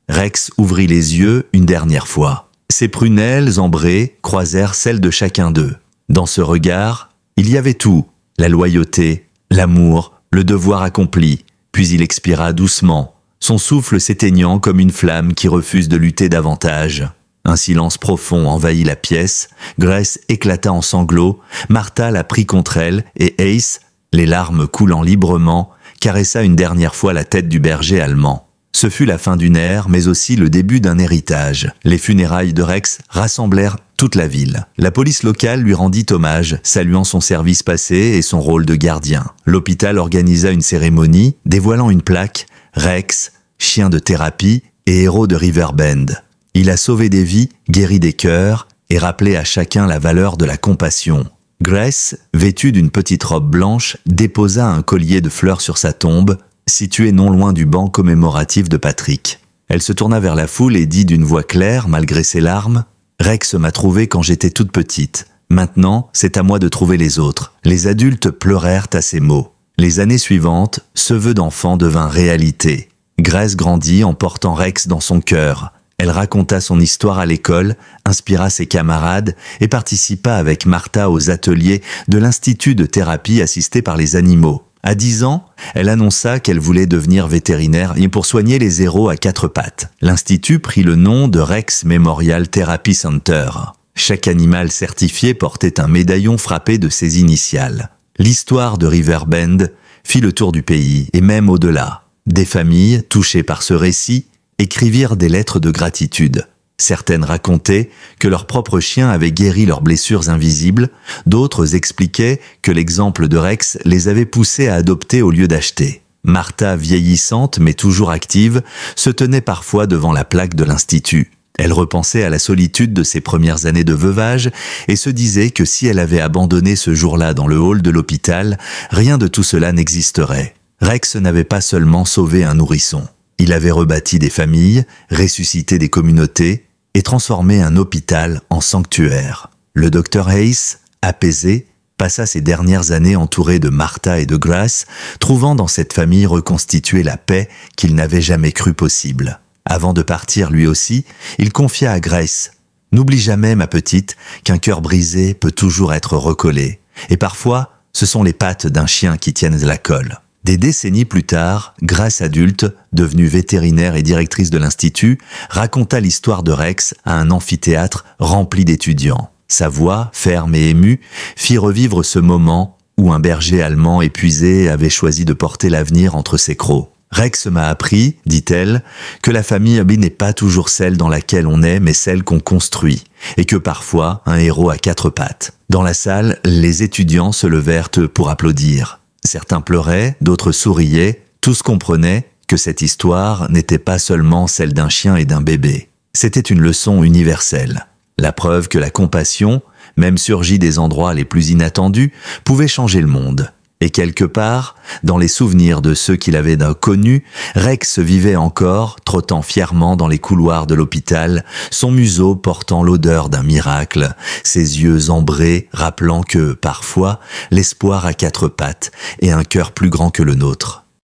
Rex ouvrit les yeux une dernière fois. Ses prunelles ambrées croisèrent celles de chacun d'eux. Dans ce regard, il y avait tout, la loyauté, l'amour, le devoir accompli. Puis il expira doucement, son souffle s'éteignant comme une flamme qui refuse de lutter davantage. Un silence profond envahit la pièce, Grace éclata en sanglots, Martha la prit contre elle et Ace, les larmes coulant librement, caressa une dernière fois la tête du berger allemand. Ce fut la fin d'une ère, mais aussi le début d'un héritage. Les funérailles de Rex rassemblèrent toute la ville. La police locale lui rendit hommage, saluant son service passé et son rôle de gardien. L'hôpital organisa une cérémonie, dévoilant une plaque « Rex, chien de thérapie et héros de Riverbend ». Il a sauvé des vies, guéri des cœurs et rappelé à chacun la valeur de la compassion. Grace, vêtue d'une petite robe blanche, déposa un collier de fleurs sur sa tombe, située non loin du banc commémoratif de Patrick. Elle se tourna vers la foule et dit d'une voix claire, malgré ses larmes, « Rex m'a trouvé quand j'étais toute petite. Maintenant, c'est à moi de trouver les autres. » Les adultes pleurèrent à ces mots. Les années suivantes, ce vœu d'enfant devint réalité. Grace grandit en portant Rex dans son cœur. Elle raconta son histoire à l'école, inspira ses camarades et participa avec Martha aux ateliers de l'Institut de thérapie assistée par les animaux. À 10 ans, elle annonça qu'elle voulait devenir vétérinaire pour soigner les héros à 4 pattes. L'Institut prit le nom de Rex Memorial Therapy Center. Chaque animal certifié portait un médaillon frappé de ses initiales. L'histoire de Riverbend fit le tour du pays et même au-delà. Des familles, touchées par ce récit, écrivirent des lettres de gratitude. Certaines racontaient que leur propre chien avait guéri leurs blessures invisibles, d'autres expliquaient que l'exemple de Rex les avait poussés à adopter au lieu d'acheter. Martha, vieillissante mais toujours active, se tenait parfois devant la plaque de l'Institut. Elle repensait à la solitude de ses premières années de veuvage et se disait que si elle avait abandonné ce jour-là dans le hall de l'hôpital, rien de tout cela n'existerait. Rex n'avait pas seulement sauvé un nourrisson. Il avait rebâti des familles, ressuscité des communautés et transformé un hôpital en sanctuaire. Le docteur Hayes, apaisé, passa ses dernières années entouré de Martha et de Grace, trouvant dans cette famille reconstituée la paix qu'il n'avait jamais cru possible. Avant de partir lui aussi, il confia à Grace « N'oublie jamais, ma petite, qu'un cœur brisé peut toujours être recollé. Et parfois, ce sont les pattes d'un chien qui tiennent la colle. » Des décennies plus tard, Grace adulte, devenue vétérinaire et directrice de l'Institut, raconta l'histoire de Rex à un amphithéâtre rempli d'étudiants. Sa voix, ferme et émue, fit revivre ce moment où un berger allemand épuisé avait choisi de porter l'avenir entre ses crocs. Rex m'a appris, dit-elle, que la famille n'est pas toujours celle dans laquelle on est, mais celle qu'on construit, et que parfois un héros a 4 pattes. Dans la salle, les étudiants se levèrent pour applaudir. Certains pleuraient, d'autres souriaient, tous comprenaient que cette histoire n'était pas seulement celle d'un chien et d'un bébé. C'était une leçon universelle. La preuve que la compassion, même surgie des endroits les plus inattendus, pouvait changer le monde. Et quelque part, dans les souvenirs de ceux qui l'avaient connus, Rex vivait encore, trottant fièrement dans les couloirs de l'hôpital, son museau portant l'odeur d'un miracle, ses yeux ambrés rappelant que, parfois, l'espoir a 4 pattes et un cœur plus grand que le nôtre.